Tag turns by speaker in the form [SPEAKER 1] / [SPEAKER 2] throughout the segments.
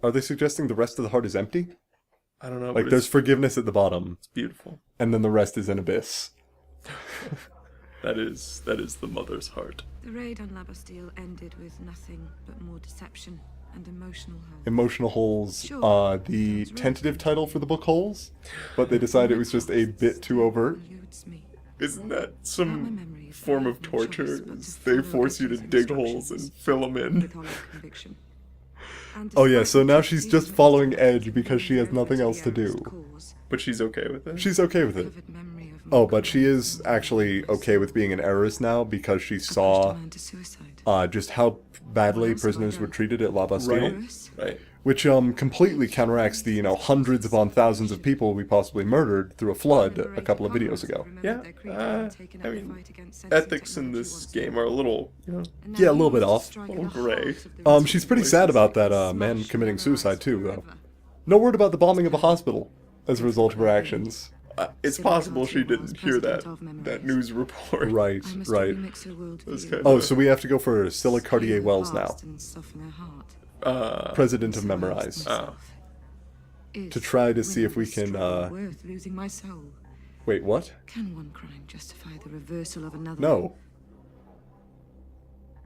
[SPEAKER 1] Are they suggesting the rest of the heart is empty?
[SPEAKER 2] I don't know.
[SPEAKER 1] Like,
[SPEAKER 2] but
[SPEAKER 1] there's forgiveness at the bottom.
[SPEAKER 2] It's beautiful.
[SPEAKER 1] And then the rest is an abyss.
[SPEAKER 2] That is the mother's heart.
[SPEAKER 3] The raid on La Bastille ended with nothing but more deception and emotional holes.
[SPEAKER 1] Emotional Holes,
[SPEAKER 3] Sure,
[SPEAKER 1] the
[SPEAKER 3] sounds
[SPEAKER 1] tentative
[SPEAKER 3] right.
[SPEAKER 1] title for the book Holes, but they decided it was just a bit too overt.
[SPEAKER 3] Eludes me.
[SPEAKER 2] Isn't that
[SPEAKER 3] Without my
[SPEAKER 2] some
[SPEAKER 3] memory of
[SPEAKER 2] form
[SPEAKER 3] that,
[SPEAKER 2] of
[SPEAKER 3] I have no choice
[SPEAKER 2] torture?
[SPEAKER 3] but to
[SPEAKER 2] Is They
[SPEAKER 3] follow
[SPEAKER 2] force you to
[SPEAKER 3] Etty's
[SPEAKER 2] dig holes
[SPEAKER 3] instructions
[SPEAKER 2] and fill them in.
[SPEAKER 3] with hollow conviction. And
[SPEAKER 1] Oh yeah,
[SPEAKER 3] despite
[SPEAKER 1] so
[SPEAKER 3] the
[SPEAKER 1] now she's just
[SPEAKER 3] confusion
[SPEAKER 1] following
[SPEAKER 3] that
[SPEAKER 1] Edge
[SPEAKER 3] existed
[SPEAKER 1] because she has
[SPEAKER 3] in
[SPEAKER 1] nothing
[SPEAKER 3] the
[SPEAKER 1] else to do.
[SPEAKER 3] error's cause,
[SPEAKER 2] But she's okay with it.
[SPEAKER 1] She's okay with it.
[SPEAKER 3] vivid memory of
[SPEAKER 1] Oh,
[SPEAKER 3] my
[SPEAKER 1] but she is
[SPEAKER 3] colleagues and
[SPEAKER 1] actually
[SPEAKER 3] colleagues.
[SPEAKER 1] okay with being an errorist now because she
[SPEAKER 3] I pushed a
[SPEAKER 1] saw
[SPEAKER 3] man to suicide.
[SPEAKER 1] just how badly
[SPEAKER 3] What else have I
[SPEAKER 1] prisoners were
[SPEAKER 3] done?
[SPEAKER 1] treated at La Bastille.
[SPEAKER 2] Right.
[SPEAKER 3] Worse?
[SPEAKER 2] Right.
[SPEAKER 1] Which completely counteracts the, hundreds upon thousands of people we possibly murdered through a flood a couple of videos ago.
[SPEAKER 2] Yeah. I mean, ethics in this game are a little,
[SPEAKER 1] Yeah, a little bit off.
[SPEAKER 2] A little gray.
[SPEAKER 1] She's pretty sad about that man committing suicide too, though. No word about the bombing of a hospital as a result of her actions.
[SPEAKER 2] It's possible she didn't hear that news report.
[SPEAKER 1] Right, right.
[SPEAKER 2] That's kind
[SPEAKER 1] Oh,
[SPEAKER 2] of-
[SPEAKER 1] so we have to go for Scylla Cartier-Wells now. President of Memorize. To try to see if we can,
[SPEAKER 3] worth losing my soul.
[SPEAKER 1] Wait, what?
[SPEAKER 3] Can one crime justify the reversal of another?
[SPEAKER 1] No.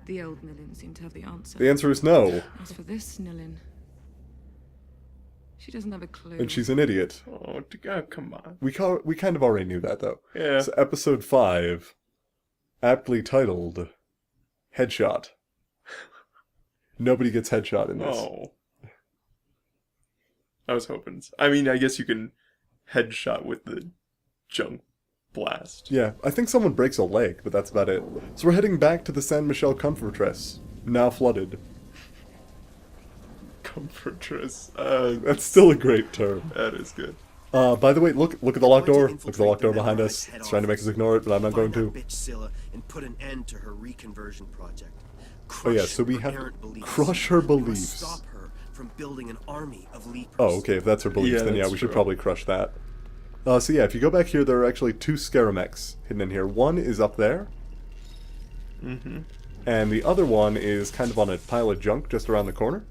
[SPEAKER 3] The old Nilin seemed to have the answer.
[SPEAKER 1] The answer is no.
[SPEAKER 3] As for this Nilin, she doesn't have a clue.
[SPEAKER 1] And she's an idiot.
[SPEAKER 2] Oh, come on.
[SPEAKER 1] We kind of already knew that, though.
[SPEAKER 2] Yeah.
[SPEAKER 1] So episode 5, aptly titled, Headshot. Nobody gets headshot in this.
[SPEAKER 2] Oh. I was hoping. I mean, I guess you can headshot with the junk blast.
[SPEAKER 1] Yeah, I think someone breaks a leg, but that's about it. So we're heading back to the San Michel Comfortress, now flooded.
[SPEAKER 2] Comfortress.
[SPEAKER 1] That's still a great term.
[SPEAKER 2] That is good.
[SPEAKER 1] By the way, look at the locked door. Look at the
[SPEAKER 4] Infiltrate
[SPEAKER 1] locked door
[SPEAKER 4] the
[SPEAKER 1] behind
[SPEAKER 4] Memorize
[SPEAKER 1] us.
[SPEAKER 4] head
[SPEAKER 1] It's trying to make us
[SPEAKER 4] office.
[SPEAKER 1] ignore it, but I'm not going
[SPEAKER 4] Find
[SPEAKER 1] to.
[SPEAKER 4] that bitch Scylla and put an end to her reconversion project.
[SPEAKER 1] Oh yeah,
[SPEAKER 4] Crush
[SPEAKER 1] so we
[SPEAKER 4] her
[SPEAKER 1] have
[SPEAKER 4] errant
[SPEAKER 1] to
[SPEAKER 4] beliefs.
[SPEAKER 1] crush her
[SPEAKER 4] You must
[SPEAKER 1] beliefs.
[SPEAKER 4] Stop her from building an army of leapers.
[SPEAKER 1] Oh, okay, if that's her beliefs,
[SPEAKER 2] Yeah,
[SPEAKER 1] then yeah,
[SPEAKER 2] that's
[SPEAKER 1] we should
[SPEAKER 2] true.
[SPEAKER 1] probably crush that. So yeah, if you go back here, there are actually 2 Scaramechs hidden in here. One is up there,
[SPEAKER 2] Mm-hmm.
[SPEAKER 1] and the other one is kind of on a pile of junk just around the corner.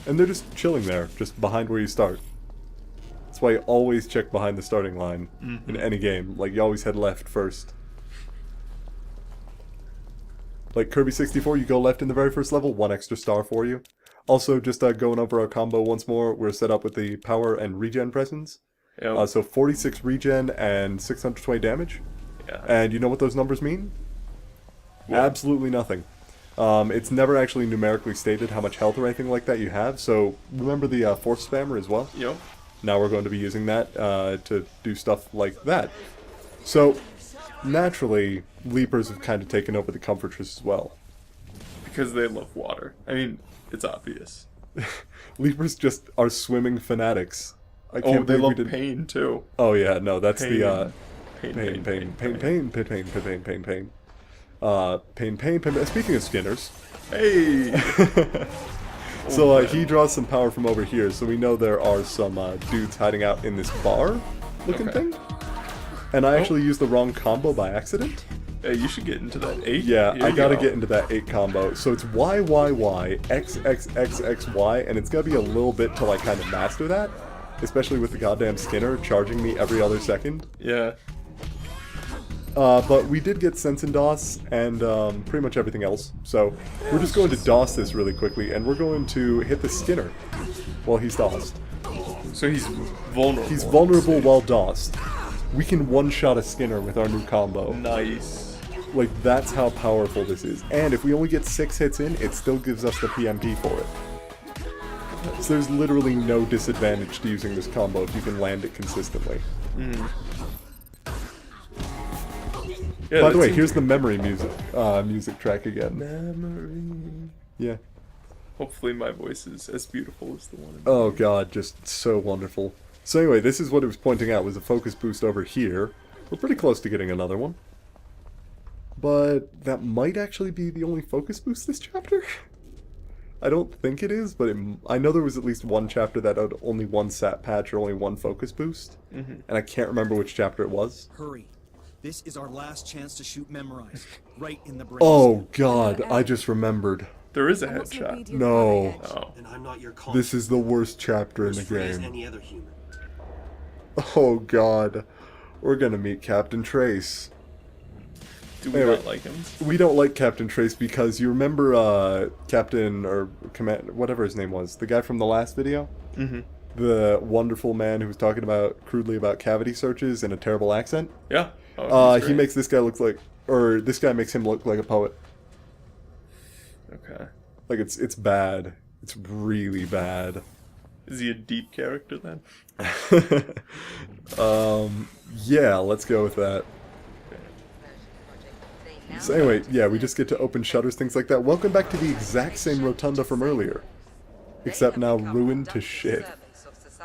[SPEAKER 1] And they're just chilling there, just behind where you start. That's why you always check behind the starting line in any game. Like, you always head left first. Like Kirby 64, you go left in the very first level, 1 extra star for you. Also, just going over our combo once more, we're set up with the power and regen presence.
[SPEAKER 2] Yeah.
[SPEAKER 1] So 46 regen and 620 damage.
[SPEAKER 2] Yeah.
[SPEAKER 1] And you know what those numbers mean?
[SPEAKER 2] What?
[SPEAKER 1] Absolutely nothing. It's never actually numerically stated how much health or anything like that you have, so remember the force spammer as well?
[SPEAKER 2] Yep.
[SPEAKER 1] Now we're going to be using that to do stuff like that. So, naturally, Leapers have kind of taken over the Comfortress as well.
[SPEAKER 2] Because they love water. I mean, it's obvious.
[SPEAKER 1] Leapers just are swimming fanatics. I
[SPEAKER 2] Oh,
[SPEAKER 1] can't
[SPEAKER 2] they
[SPEAKER 1] believe we
[SPEAKER 2] love
[SPEAKER 1] didn't-
[SPEAKER 2] pain too.
[SPEAKER 1] Oh yeah, no, that's
[SPEAKER 2] Pain.
[SPEAKER 1] the
[SPEAKER 2] Pain,
[SPEAKER 1] pain, pain, pain, pain, pain, pain, pain, pain, pain. Pain, pain, pain. Speaking of Skinners,
[SPEAKER 2] Hey!
[SPEAKER 1] so
[SPEAKER 2] man.
[SPEAKER 1] he draws some power from over here, so we know there are some dudes hiding out in this bar-looking
[SPEAKER 2] Okay.
[SPEAKER 1] thing. And I actually used the wrong combo by accident.
[SPEAKER 2] Hey, you should get into that 8.
[SPEAKER 1] Yeah,
[SPEAKER 2] Here
[SPEAKER 1] I
[SPEAKER 2] you
[SPEAKER 1] gotta
[SPEAKER 2] go.
[SPEAKER 1] get into that 8 combo. So it's Y, Y, Y, X, X, X, X, Y, and it's gonna be a little bit till I kind of master that. Especially with the goddamn Skinner charging me every other second.
[SPEAKER 2] Yeah.
[SPEAKER 1] But we did get Sense and DOS and pretty much everything else. So we're just going to DOS this really quickly, and we're going to hit the Skinner while he's DOSed.
[SPEAKER 2] So he's vulnerable.
[SPEAKER 1] He's vulnerable while DOSed. We can one-shot a Skinner with our new combo.
[SPEAKER 2] Nice.
[SPEAKER 1] Like, that's how powerful this is. And if we only get 6 hits in, it still gives us the PMP for it. So there's literally no disadvantage to using this combo if you can land it consistently.
[SPEAKER 2] Yeah,
[SPEAKER 1] By the
[SPEAKER 2] that
[SPEAKER 1] way,
[SPEAKER 2] seems
[SPEAKER 1] here's the memory music track again.
[SPEAKER 2] memory.
[SPEAKER 1] Yeah.
[SPEAKER 2] Hopefully my voice is as beautiful as the one in
[SPEAKER 1] Oh god, just so wonderful. So anyway, this is what it was pointing out, was a focus boost over here. We're pretty close to getting another one. But that might actually be the only focus boost this chapter? I don't think it is, but I know there was at least one chapter that had only one sat patch or only one focus boost. And I can't remember which chapter it was.
[SPEAKER 5] Hurry. This is our last chance to shoot Memorize. Right in the brain.
[SPEAKER 1] Oh god, I just remembered.
[SPEAKER 2] There is a
[SPEAKER 3] I'm not some
[SPEAKER 2] headshot.
[SPEAKER 3] obedient
[SPEAKER 1] No.
[SPEAKER 3] Edge.
[SPEAKER 2] Oh.
[SPEAKER 4] And I'm not your conscience.
[SPEAKER 1] This is the worst chapter in
[SPEAKER 4] As
[SPEAKER 1] the
[SPEAKER 4] free as
[SPEAKER 1] game.
[SPEAKER 4] any other human.
[SPEAKER 1] Oh god. We're gonna meet Captain Trace.
[SPEAKER 2] Do we
[SPEAKER 1] Anyway.
[SPEAKER 2] not like him?
[SPEAKER 1] We don't like Captain Trace because you remember Captain or Command, whatever his name was, the guy from the last video?
[SPEAKER 2] Mm-hmm.
[SPEAKER 1] The wonderful man who was talking about crudely about cavity searches in a terrible accent?
[SPEAKER 2] Yeah. Oh, he's
[SPEAKER 1] He
[SPEAKER 2] great.
[SPEAKER 1] makes this guy look like, or this guy makes him look like a poet.
[SPEAKER 2] Okay.
[SPEAKER 1] Like it's bad. It's really bad.
[SPEAKER 2] Is he a deep character then?
[SPEAKER 1] Yeah, let's go with that. So anyway, yeah, we just get to open shutters, things like that. Welcome back to the exact same rotunda from earlier. Except now ruined to shit.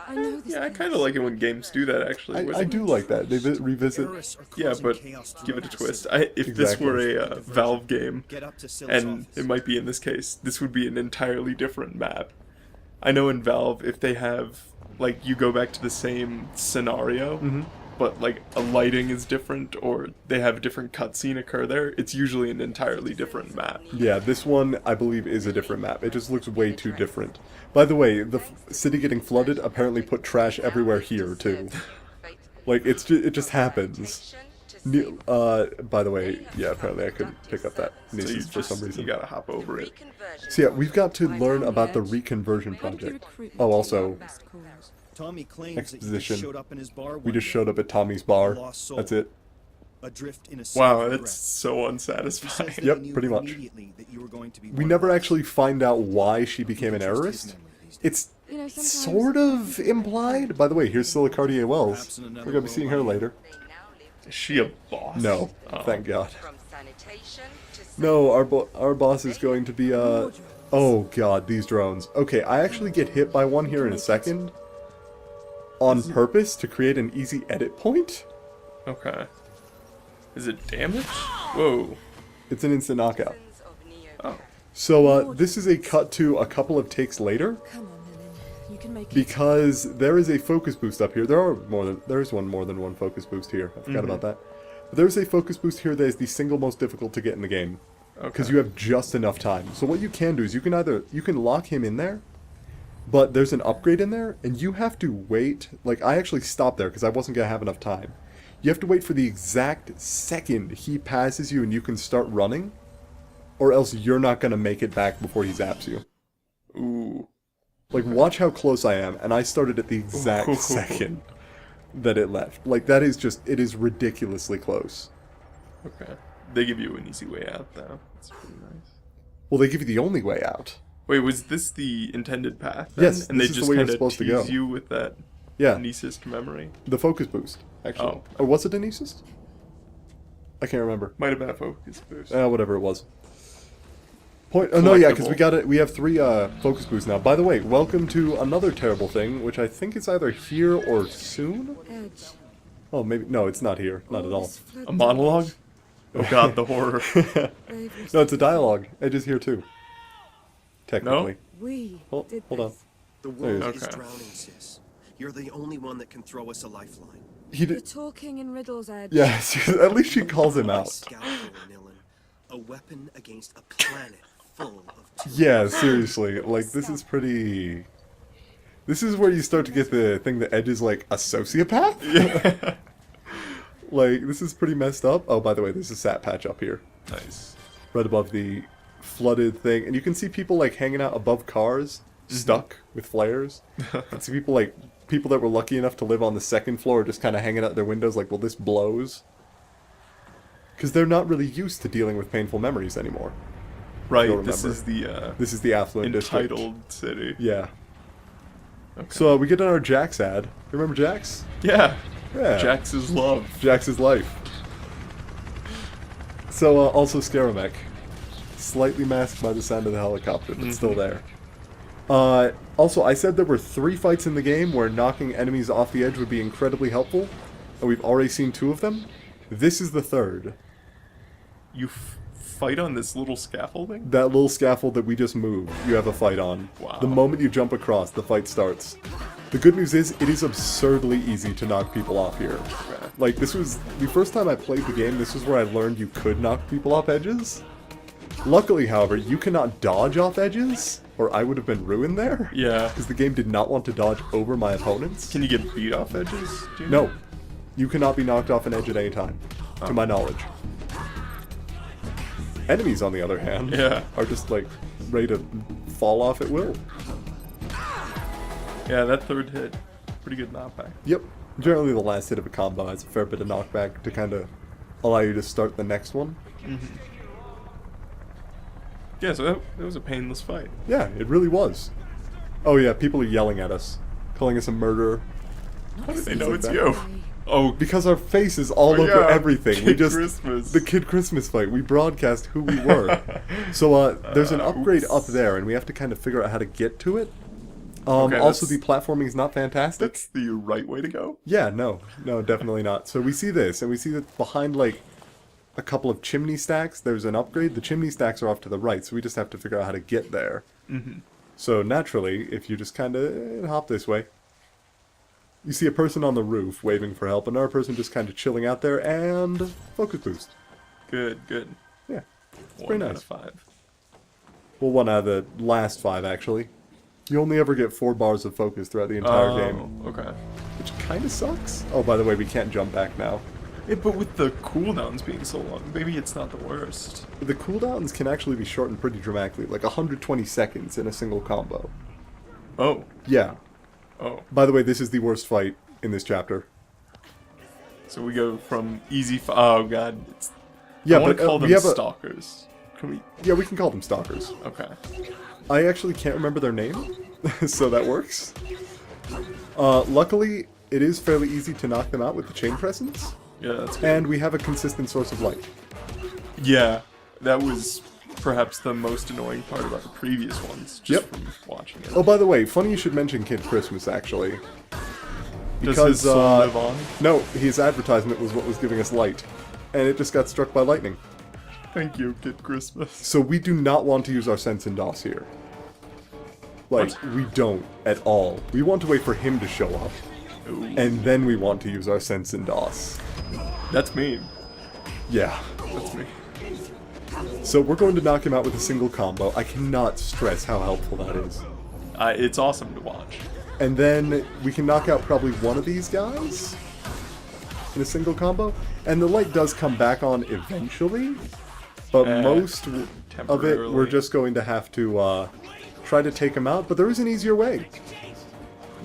[SPEAKER 3] I know this
[SPEAKER 2] Yeah, I
[SPEAKER 3] place.
[SPEAKER 2] kind of like it when games do that, actually.
[SPEAKER 1] I do like that. They revisit...
[SPEAKER 4] Terrorists are
[SPEAKER 2] Yeah,
[SPEAKER 4] causing
[SPEAKER 2] but
[SPEAKER 4] chaos throughout
[SPEAKER 2] give it a
[SPEAKER 4] the
[SPEAKER 2] twist.
[SPEAKER 4] city.
[SPEAKER 2] If this
[SPEAKER 1] Exactly.
[SPEAKER 2] were a Valve game,
[SPEAKER 4] Get up to Scylla's
[SPEAKER 2] and
[SPEAKER 4] office.
[SPEAKER 2] it might be in this case, this would be an entirely different map. I know in Valve, if they have, like, you go back to the same scenario, but, like, a lighting is different, or they have a different cutscene occur there, it's usually an entirely different map.
[SPEAKER 1] Yeah, this one, I believe, is a different map. It just looks way too different. By the way, the city getting flooded apparently put trash everywhere here, too. Like, it just happens. By the way, yeah, apparently I couldn't pick up that
[SPEAKER 2] So you
[SPEAKER 1] nieces for some
[SPEAKER 2] just,
[SPEAKER 1] reason.
[SPEAKER 2] you gotta hop over it.
[SPEAKER 1] So yeah, we've got to learn about the reconversion project. Oh, also,
[SPEAKER 4] Tommy claims that
[SPEAKER 1] exposition.
[SPEAKER 4] he showed up in his bar
[SPEAKER 1] we just showed up at Tommy's bar. That's it.
[SPEAKER 4] adrift in a
[SPEAKER 2] Wow,
[SPEAKER 4] sea of
[SPEAKER 2] that's so unsatisfying.
[SPEAKER 4] regret.
[SPEAKER 1] Yep,
[SPEAKER 4] He knew
[SPEAKER 1] pretty much.
[SPEAKER 4] immediately that you were going to be
[SPEAKER 1] We
[SPEAKER 4] one
[SPEAKER 1] never
[SPEAKER 4] of us.
[SPEAKER 1] actually find out why she became an heiress. It's
[SPEAKER 3] You know, sometimes
[SPEAKER 1] sort of implied. By the way, here's Scylla Cartier-Wells. We're gonna be seeing her later.
[SPEAKER 2] Is she a boss?
[SPEAKER 1] No,
[SPEAKER 2] Oh.
[SPEAKER 1] thank God. No, our boss is going to be oh god, these drones. Okay, I actually get hit by one here in a second. On purpose to create an easy edit point.
[SPEAKER 2] Okay. Is it damage? Whoa.
[SPEAKER 1] It's an instant knockout.
[SPEAKER 2] Oh.
[SPEAKER 1] So this is a cut to a couple of takes later.
[SPEAKER 3] Come on, Helen. You can make it.
[SPEAKER 1] Because there is a focus boost up here. There's more than one focus boost here. I forgot about that. But there's a focus boost here that is the single most difficult to get in the game. Because you have just enough time. So what you can do is you can lock him in there, but there's an upgrade in there, and you have to wait. Like, I actually stopped there because I wasn't going to have enough time. You have to wait for the exact second he passes you and you can start running, or else you're not going to make it back before he zaps you.
[SPEAKER 2] Ooh.
[SPEAKER 1] Like, watch how close I am, and I started at the exact second that it left. Like, that is just, it is ridiculously close.
[SPEAKER 2] Okay. They give you an easy way out, though. That's pretty nice.
[SPEAKER 1] Well, they give you the only way out.
[SPEAKER 2] Wait, was this the intended path? Then?
[SPEAKER 1] Yes,
[SPEAKER 2] and
[SPEAKER 1] this
[SPEAKER 2] they
[SPEAKER 1] is
[SPEAKER 2] just
[SPEAKER 1] the way you're
[SPEAKER 2] kind of
[SPEAKER 1] supposed to go.
[SPEAKER 2] tease you with that
[SPEAKER 1] Yeah,
[SPEAKER 2] Anesist memory.
[SPEAKER 1] the focus boost, actually.
[SPEAKER 2] Oh.
[SPEAKER 1] Or was it Anesist? I can't remember.
[SPEAKER 2] Might have been a focus boost.
[SPEAKER 1] Whatever it was. Oh no, yeah, because
[SPEAKER 2] Collectible.
[SPEAKER 1] we have 3 focus boosts now. By the way, welcome to another terrible thing, which I think is either here or soon.
[SPEAKER 3] Edge.
[SPEAKER 1] Oh, maybe no, it's not here, not at all.
[SPEAKER 3] This flood
[SPEAKER 2] A monologue? Oh god, the horror.
[SPEAKER 3] they've lost
[SPEAKER 1] No, it's a dialogue. Edge is here too. Technically.
[SPEAKER 3] We
[SPEAKER 1] Hold
[SPEAKER 3] did
[SPEAKER 1] on.
[SPEAKER 3] this.
[SPEAKER 4] The
[SPEAKER 1] There he
[SPEAKER 4] world
[SPEAKER 2] is.
[SPEAKER 4] is
[SPEAKER 2] Okay.
[SPEAKER 4] drowning, sis. You're the only one that can throw us a lifeline.
[SPEAKER 1] He
[SPEAKER 3] You're
[SPEAKER 1] did.
[SPEAKER 3] talking in riddles, Edge.
[SPEAKER 1] Yes, at least she calls him
[SPEAKER 4] A
[SPEAKER 1] out.
[SPEAKER 4] scalpel, Nilin. A weapon against a planet full of tyranny.
[SPEAKER 1] Yeah, seriously. Like, this is pretty... This is where you start to get the thing that Edge is, like, a sociopath?
[SPEAKER 2] Yeah.
[SPEAKER 1] Like, this is pretty messed up. Oh, by the way, there's a sat patch up here.
[SPEAKER 2] Nice.
[SPEAKER 1] Right above the flooded thing. And you can see people, like, hanging out above cars, stuck with flares. You can see people, like, people that were lucky enough to live on the second floor just kind of hanging out their windows like, well, this blows. Because they're not really used to dealing with painful memories anymore.
[SPEAKER 2] Right,
[SPEAKER 1] You'll
[SPEAKER 2] this
[SPEAKER 1] remember.
[SPEAKER 2] is the
[SPEAKER 1] This is the affluent district.
[SPEAKER 2] entitled city.
[SPEAKER 1] Yeah.
[SPEAKER 2] Okay.
[SPEAKER 1] So we get on our Jax ad. Remember Jax?
[SPEAKER 2] Yeah.
[SPEAKER 1] Yeah.
[SPEAKER 2] Jax's love.
[SPEAKER 1] Jax's life. So also Scaramec. Slightly masked by the sound of the helicopter, but still there. Also, I said there were 3 fights in the game where knocking enemies off the edge would be incredibly helpful, and we've already seen 2 of them. This is the 3rd.
[SPEAKER 2] You fight on this little scaffolding?
[SPEAKER 1] That little scaffold that we just moved, you have a fight on.
[SPEAKER 2] Wow.
[SPEAKER 1] The moment you jump across, the fight starts. The good news is, it is absurdly easy to knock people off here. Like, this was... The first time I played the game, this was where I learned you could knock people off edges. Luckily, however, you cannot dodge off edges, or I would have been ruined there.
[SPEAKER 2] Yeah.
[SPEAKER 1] Because the game did not want to dodge over my opponents.
[SPEAKER 2] Can you get beat off edges? Do you
[SPEAKER 1] No.
[SPEAKER 2] know?
[SPEAKER 1] You cannot be knocked off an edge at any time, to my knowledge. Enemies, on the other hand,
[SPEAKER 2] Yeah.
[SPEAKER 1] are just, like, ready to fall off at will.
[SPEAKER 2] Yeah, that third hit, pretty good knockback.
[SPEAKER 1] Yep. Generally, the last hit of a combo has a fair bit of knockback to kind of allow you to start the next one.
[SPEAKER 2] Yeah, so that was a painless fight.
[SPEAKER 1] Yeah, it really was. Oh yeah, people are yelling at us, calling us a murderer.
[SPEAKER 2] How do they know
[SPEAKER 1] like
[SPEAKER 2] it's
[SPEAKER 1] that.
[SPEAKER 2] you? Oh,
[SPEAKER 1] Because our face is all
[SPEAKER 2] Oh,
[SPEAKER 1] over
[SPEAKER 2] yeah,
[SPEAKER 1] everything. We
[SPEAKER 2] Kid
[SPEAKER 1] just
[SPEAKER 2] Christmas.
[SPEAKER 1] the Kid Christmas fight. We broadcast who we were. So there's an upgrade
[SPEAKER 2] oops.
[SPEAKER 1] up there, and we have to kind of figure out how to get to it.
[SPEAKER 2] Okay,
[SPEAKER 1] Also, the
[SPEAKER 2] that's-
[SPEAKER 1] platforming is not fantastic.
[SPEAKER 2] that's the right way to go.
[SPEAKER 1] Yeah, no, definitely not. So we see this, and we see that behind like a couple of chimney stacks, there's an upgrade. The chimney stacks are off to the right, so we just have to figure out how to get there. So naturally, if you just kind of hop this way, you see a person on the roof waving for help, another person just kind of chilling out there, and focus boost.
[SPEAKER 2] Good, good.
[SPEAKER 1] Yeah, it's
[SPEAKER 2] One
[SPEAKER 1] pretty
[SPEAKER 2] out
[SPEAKER 1] nice.
[SPEAKER 2] of 5.
[SPEAKER 1] Well, 1 out of the last 5, actually. You only ever get 4 bars of focus throughout the entire game,
[SPEAKER 2] Okay.
[SPEAKER 1] which kind of sucks. Oh, by the way, we can't jump back now.
[SPEAKER 2] Yeah, but with the cooldowns being so long, maybe it's not the worst.
[SPEAKER 1] The cooldowns can actually be shortened pretty dramatically, like 120 seconds in a single combo.
[SPEAKER 2] Oh.
[SPEAKER 1] Yeah.
[SPEAKER 2] Oh.
[SPEAKER 1] By the way, this is the worst fight in this chapter.
[SPEAKER 2] So we go from easy. Oh god.
[SPEAKER 1] Yeah,
[SPEAKER 2] I want
[SPEAKER 1] but
[SPEAKER 2] to call
[SPEAKER 1] we
[SPEAKER 2] them
[SPEAKER 1] have
[SPEAKER 2] stalkers. Can we?
[SPEAKER 1] Yeah, we can call them stalkers.
[SPEAKER 2] Okay.
[SPEAKER 1] I actually can't remember their name, so that works. Luckily, it is fairly easy to knock them out with the chain presence,
[SPEAKER 2] Yeah, that's good.
[SPEAKER 1] and we have a consistent source of light.
[SPEAKER 2] Yeah, that was perhaps the most annoying part about the previous ones. Just
[SPEAKER 1] Yep.
[SPEAKER 2] from watching it.
[SPEAKER 1] Oh, by the way, funny you should mention Kid Christmas, actually.
[SPEAKER 2] Does his soul live on?
[SPEAKER 1] No, his advertisement was what was giving us light, and it just got struck by lightning.
[SPEAKER 2] Thank you, Kid Christmas.
[SPEAKER 1] So we do not want to use our sense in DOS here. Like,
[SPEAKER 2] What?
[SPEAKER 1] we don't at all. We want to wait for him to show up,
[SPEAKER 2] Ooh,
[SPEAKER 1] and then we want to use our sense in DOS.
[SPEAKER 2] that's me.
[SPEAKER 1] Yeah.
[SPEAKER 2] That's me.
[SPEAKER 1] So we're going to knock him out with a single combo. I cannot stress how helpful that is.
[SPEAKER 2] It's awesome to watch.
[SPEAKER 1] And then we can knock out probably one of these guys in a single combo. And the light does come back on eventually, but most of it
[SPEAKER 2] temporarily.
[SPEAKER 1] we're just going to have to try to take him out. But there is an easier way.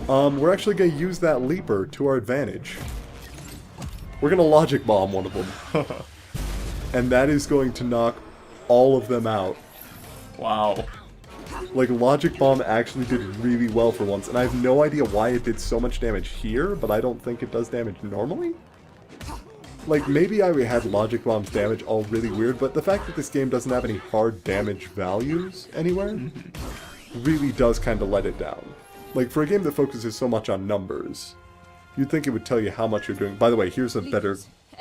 [SPEAKER 1] We're actually going to use that leaper to our advantage. We're going to logic bomb one of them. And that is going to knock all of them out.
[SPEAKER 2] Wow.
[SPEAKER 1] Like, Logic Bomb actually did really well for once, and I have no idea why it did so much damage here, but I don't think it does damage normally? Like, maybe I had Logic Bomb's damage all really weird, but the fact that this game doesn't have any hard damage values anywhere really does kind of let it down. Like, for a game that focuses so much on numbers, you'd think it would tell you how much you're doing. By the way, here's a better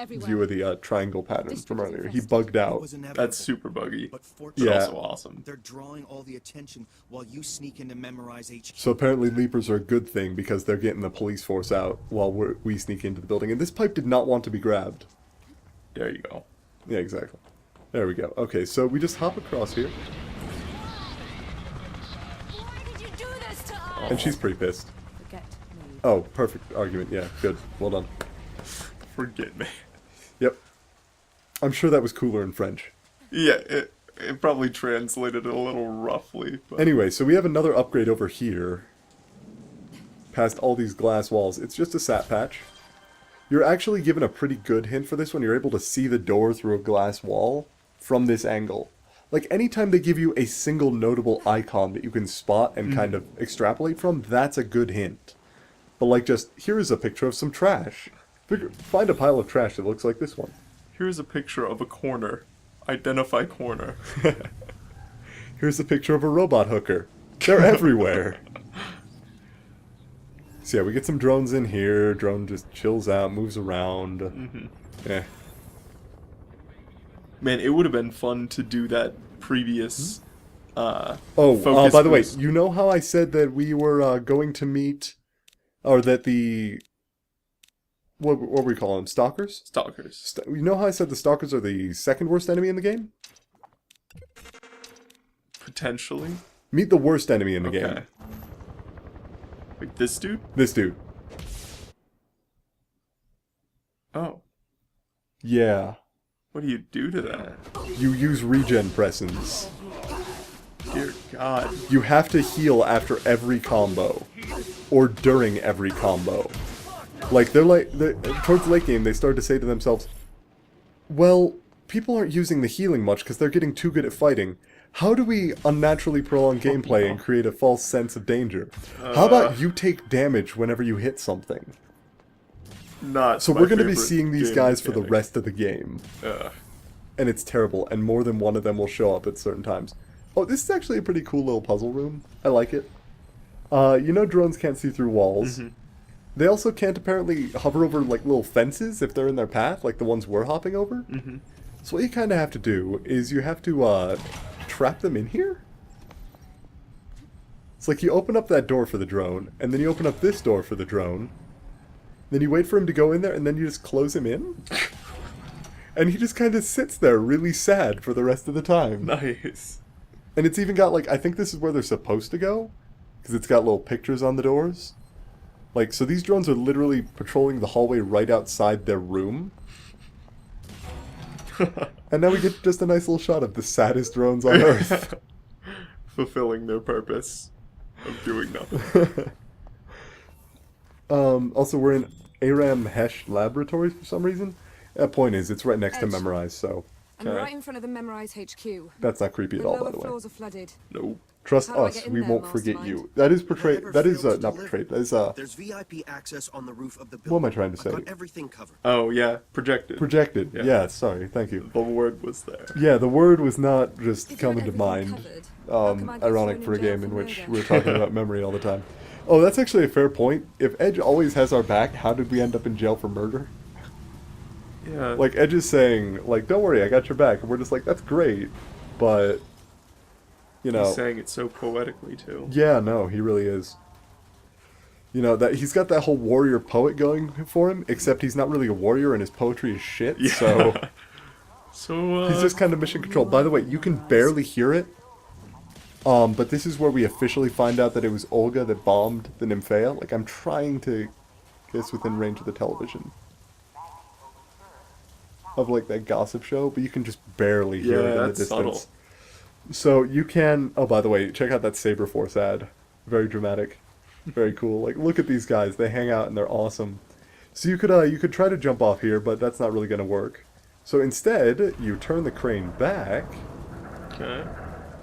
[SPEAKER 1] view of the triangle pattern from earlier. He bugged
[SPEAKER 4] It
[SPEAKER 1] out.
[SPEAKER 4] was inevitable,
[SPEAKER 2] That's super buggy.
[SPEAKER 4] but
[SPEAKER 2] But
[SPEAKER 4] fortunately,
[SPEAKER 1] Yeah.
[SPEAKER 2] also awesome.
[SPEAKER 4] they're drawing all the attention while you sneak in to memorize HQ.
[SPEAKER 1] So apparently leapers are a good thing because they're getting the police force out while we sneak into the building. And this pipe did not want to be grabbed.
[SPEAKER 2] There you go.
[SPEAKER 1] Yeah, exactly. There we go. Okay, so we just hop across here.
[SPEAKER 3] Why did you do this to us?
[SPEAKER 1] And she's pretty pissed.
[SPEAKER 3] Forget me.
[SPEAKER 1] Oh, perfect argument. Yeah, good. Well done.
[SPEAKER 2] Forget me.
[SPEAKER 1] Yep. I'm sure that was cooler in French.
[SPEAKER 2] Yeah, it probably translated a little roughly. But
[SPEAKER 1] Anyway, so we have another upgrade over here. Past all these glass walls. It's just a sat patch. You're actually given a pretty good hint for this one. You're able to see the door through a glass wall from this angle. Like, anytime they give you a single notable icon that you can spot and kind of extrapolate from, that's a good hint. But, like, just, here is a picture of some trash. Find a pile of trash that looks like this one.
[SPEAKER 2] here's a picture of a corner. Identify corner.
[SPEAKER 1] Here's a picture of a robot hooker. They're everywhere. So yeah, we get some drones in here. Drone just chills out, moves around. Yeah.
[SPEAKER 2] Man, it would have been fun to do that previous.
[SPEAKER 1] Oh,
[SPEAKER 2] focus
[SPEAKER 1] by the way,
[SPEAKER 2] boost.
[SPEAKER 1] you know how I said that we were going to meet, or that the what were we calling them? Stalkers?
[SPEAKER 2] Stalkers.
[SPEAKER 1] You know how I said the stalkers are the second worst enemy in the game?
[SPEAKER 2] Potentially.
[SPEAKER 1] Meet the worst enemy in the game.
[SPEAKER 2] Okay. Wait, this dude?
[SPEAKER 1] This dude.
[SPEAKER 2] Oh.
[SPEAKER 1] Yeah.
[SPEAKER 2] What do you do to that?
[SPEAKER 1] You use regen presence.
[SPEAKER 2] Dear God.
[SPEAKER 1] You have to heal after every combo. Or during every combo. Like, towards the late game, they started to say to themselves, well, people aren't using the healing much because they're getting too good at fighting. How do we unnaturally prolong gameplay and create a false sense of danger? How about you take damage whenever you hit something?
[SPEAKER 2] Not
[SPEAKER 1] So
[SPEAKER 2] my
[SPEAKER 1] we're going to be
[SPEAKER 2] favorite
[SPEAKER 1] seeing these
[SPEAKER 2] game
[SPEAKER 1] guys for the
[SPEAKER 2] mechanic.
[SPEAKER 1] rest of the game. And it's terrible, and more than one of them will show up at certain times. Oh, this is actually a pretty cool little puzzle room. I like it. You know drones can't see through walls. They also can't apparently hover over, like, little fences if they're in their path, like the ones we're hopping over. So what you kind of have to do is you have to, trap them in here? It's like you open up that door for the drone, and then you open up this door for the drone, then you wait for him to go in there, and then you just close him in? And he just kind of sits there really sad for the rest of the time.
[SPEAKER 2] Nice.
[SPEAKER 1] And it's even got, like, I think this is where they're supposed to go, because it's got little pictures on the doors. Like, so these drones are literally patrolling the hallway right outside their room. And now we get just a nice little shot of the saddest drones on Earth.
[SPEAKER 2] Fulfilling their purpose of doing nothing.
[SPEAKER 1] Also, we're in Aram Hesh Laboratories for some reason. The point is, it's right next to
[SPEAKER 3] Edge.
[SPEAKER 1] Memorize, so
[SPEAKER 3] I'm right in front of the Memorize HQ.
[SPEAKER 1] that's not creepy at all, by
[SPEAKER 3] lower
[SPEAKER 1] the way.
[SPEAKER 3] floors are flooded.
[SPEAKER 2] No.
[SPEAKER 1] Trust
[SPEAKER 3] How do I
[SPEAKER 1] us,
[SPEAKER 3] get in
[SPEAKER 1] we
[SPEAKER 3] there,
[SPEAKER 1] won't forget
[SPEAKER 3] Mastermind?
[SPEAKER 1] you. That is portrayed.
[SPEAKER 4] Whatever
[SPEAKER 1] That is
[SPEAKER 4] failed to
[SPEAKER 1] not
[SPEAKER 4] deliver.
[SPEAKER 1] portrayed. That is
[SPEAKER 4] There's VIP access on the roof of the building.
[SPEAKER 1] What am I trying to
[SPEAKER 4] I've
[SPEAKER 1] say?
[SPEAKER 4] got everything covered.
[SPEAKER 2] Oh, yeah. Projected.
[SPEAKER 1] projected.
[SPEAKER 2] Yeah.
[SPEAKER 1] Yeah, sorry. Thank you.
[SPEAKER 2] The word was there.
[SPEAKER 1] Yeah, the word was not just
[SPEAKER 3] If you
[SPEAKER 1] coming
[SPEAKER 3] had
[SPEAKER 1] to
[SPEAKER 3] everything
[SPEAKER 1] mind.
[SPEAKER 3] covered, how come I get
[SPEAKER 1] Ironic
[SPEAKER 3] thrown
[SPEAKER 1] for a
[SPEAKER 3] in jail
[SPEAKER 1] game in
[SPEAKER 3] for
[SPEAKER 1] which
[SPEAKER 3] murder?
[SPEAKER 1] we're talking about memory all the time. Oh, that's actually a fair point. If Edge always has our back, how did we end up in jail for murder?
[SPEAKER 2] Yeah.
[SPEAKER 1] Like, Edge is saying, like, don't worry, I got your back. And we're just like, that's great. But, you know.
[SPEAKER 2] He's saying it so poetically, too.
[SPEAKER 1] Yeah, no, he really is. You know, that he's got that whole warrior poet going for him, except he's not really a warrior and his poetry is shit,
[SPEAKER 2] Yeah.
[SPEAKER 1] so
[SPEAKER 2] So,
[SPEAKER 1] he's just kind of mission control. By the way, you can barely hear it. But this is where we officially find out that it was Olga that bombed the Nymphaea. Like, I'm trying to get us within range of the television. Of, like, that gossip show, but you can just barely hear it in the
[SPEAKER 2] that's
[SPEAKER 1] distance.
[SPEAKER 2] subtle.
[SPEAKER 1] So you can... Oh, by the way, check out that Saber Force ad. Very dramatic. Very cool. Like, look at these guys. They hang out and they're awesome. So you could try to jump off here, but that's not really going to work. So instead, you turn the crane back
[SPEAKER 2] Okay.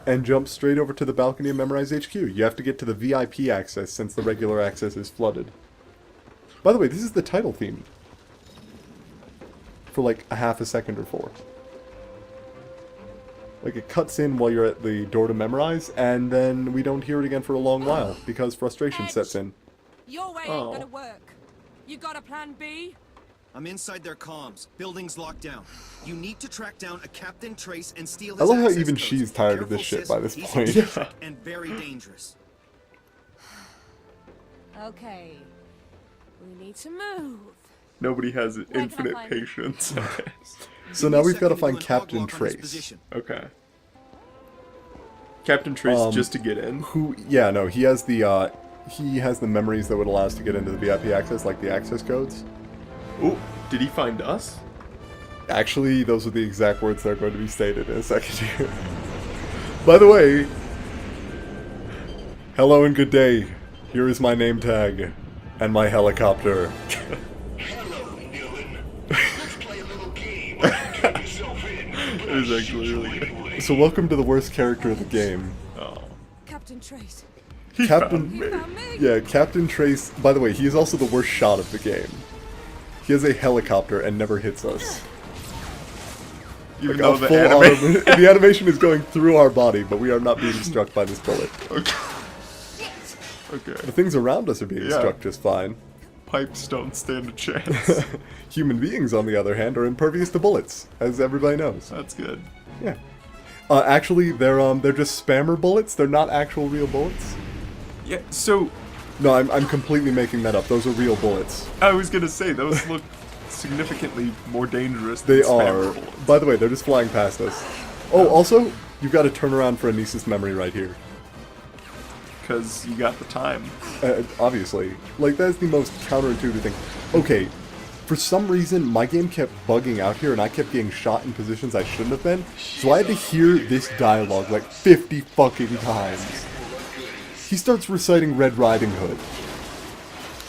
[SPEAKER 1] and jump straight over to the balcony of Memorize HQ. You have to get to the VIP access since the regular access is flooded. By the way, this is the title theme. For like a half a second or 4. Like, it cuts in while you're at the door to Memorize, and then we don't hear it again for a long while, because frustration sets in.
[SPEAKER 5] Your way
[SPEAKER 2] Oh.
[SPEAKER 5] ain't gonna work. You got a plan B?
[SPEAKER 4] I'm inside their comms. Building's locked down. You need to track down a Captain Trace and steal his
[SPEAKER 1] I love how
[SPEAKER 4] access
[SPEAKER 1] even
[SPEAKER 4] codes.
[SPEAKER 1] she's tired of this
[SPEAKER 4] Careful,
[SPEAKER 1] shit by
[SPEAKER 4] sis.
[SPEAKER 1] this
[SPEAKER 4] He's
[SPEAKER 1] point.
[SPEAKER 4] intense and very dangerous.
[SPEAKER 5] Okay. We need to move.
[SPEAKER 2] Nobody has
[SPEAKER 5] can I
[SPEAKER 2] infinite
[SPEAKER 5] find-
[SPEAKER 2] patience.
[SPEAKER 1] So
[SPEAKER 4] Give
[SPEAKER 1] now
[SPEAKER 4] me a
[SPEAKER 1] we've got to
[SPEAKER 4] second
[SPEAKER 1] find
[SPEAKER 4] do an
[SPEAKER 1] Captain
[SPEAKER 4] hog walk on his
[SPEAKER 1] Trace.
[SPEAKER 4] position.
[SPEAKER 2] Okay. Captain Trace just to get in.
[SPEAKER 1] Who, yeah, no, he has the memories that would allow us to get into the VIP access, like the access codes.
[SPEAKER 2] Oh, did he find us?
[SPEAKER 1] Actually, those are the exact words that are going to be stated in a second here. By the way, hello and good day. Here is my name tag and my helicopter.
[SPEAKER 6] Hello, Dylan. Let's play a little game. Get yourself in.
[SPEAKER 2] It was actually really good.
[SPEAKER 1] So welcome to the worst character of the game.
[SPEAKER 2] Oh.
[SPEAKER 3] Captain Trace.
[SPEAKER 2] He
[SPEAKER 1] Captain-
[SPEAKER 2] found
[SPEAKER 3] You
[SPEAKER 2] me.
[SPEAKER 3] found me.
[SPEAKER 1] Yeah, Captain Trace, by the way, he is also the worst shot of the game. He has a helicopter and never hits us.
[SPEAKER 2] Even
[SPEAKER 1] Like,
[SPEAKER 2] though
[SPEAKER 1] a
[SPEAKER 2] the
[SPEAKER 1] full
[SPEAKER 2] anime...
[SPEAKER 1] the animation is going through our body, but we are not being struck by this bullet.
[SPEAKER 2] Okay.
[SPEAKER 1] The things around us are being
[SPEAKER 2] Yeah.
[SPEAKER 1] struck just fine.
[SPEAKER 2] Pipes don't stand a chance.
[SPEAKER 1] Human beings, on the other hand, are impervious to bullets, as everybody knows.
[SPEAKER 2] That's good.
[SPEAKER 1] Yeah. Actually, they're just spammer bullets. They're not actual real bullets.
[SPEAKER 2] Yeah, so
[SPEAKER 1] No, I'm completely making that up. Those are real bullets.
[SPEAKER 2] I was gonna say those look significantly more dangerous than
[SPEAKER 1] They
[SPEAKER 2] spammer
[SPEAKER 1] are.
[SPEAKER 2] bullets.
[SPEAKER 1] By the way, they're just flying past us. Oh, also, You've got to turn around for a Nisus memory right here.
[SPEAKER 2] Because you got the time.
[SPEAKER 1] Obviously. Like, that's the most counterintuitive thing. Okay, for some reason, my game kept bugging out here, and I kept getting shot in positions I shouldn't have been, so I had to hear this dialogue like 50 fucking times. He starts reciting Red Riding Hood.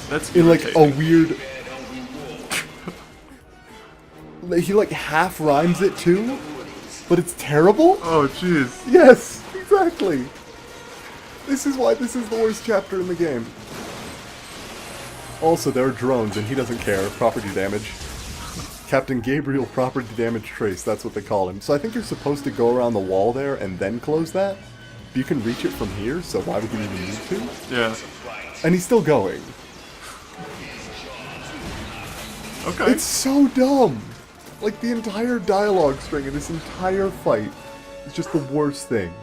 [SPEAKER 2] That's
[SPEAKER 1] In, like, a
[SPEAKER 2] irritating.
[SPEAKER 1] weird... He, like, half rhymes it, too, but it's terrible?
[SPEAKER 2] Oh, jeez.
[SPEAKER 1] Yes, exactly. This is why this is the worst chapter in the game. Also, there are drones, and he doesn't care. Property damage. Captain Gabriel Property Damage Trace, that's what they call him. So I think you're supposed to go around the wall there and then close that. But you can reach it from here, so why would you even need to?
[SPEAKER 2] Yeah.
[SPEAKER 1] And he's still going.
[SPEAKER 2] Okay.
[SPEAKER 1] It's so dumb! Like, the entire dialogue string in this entire fight is just the worst thing.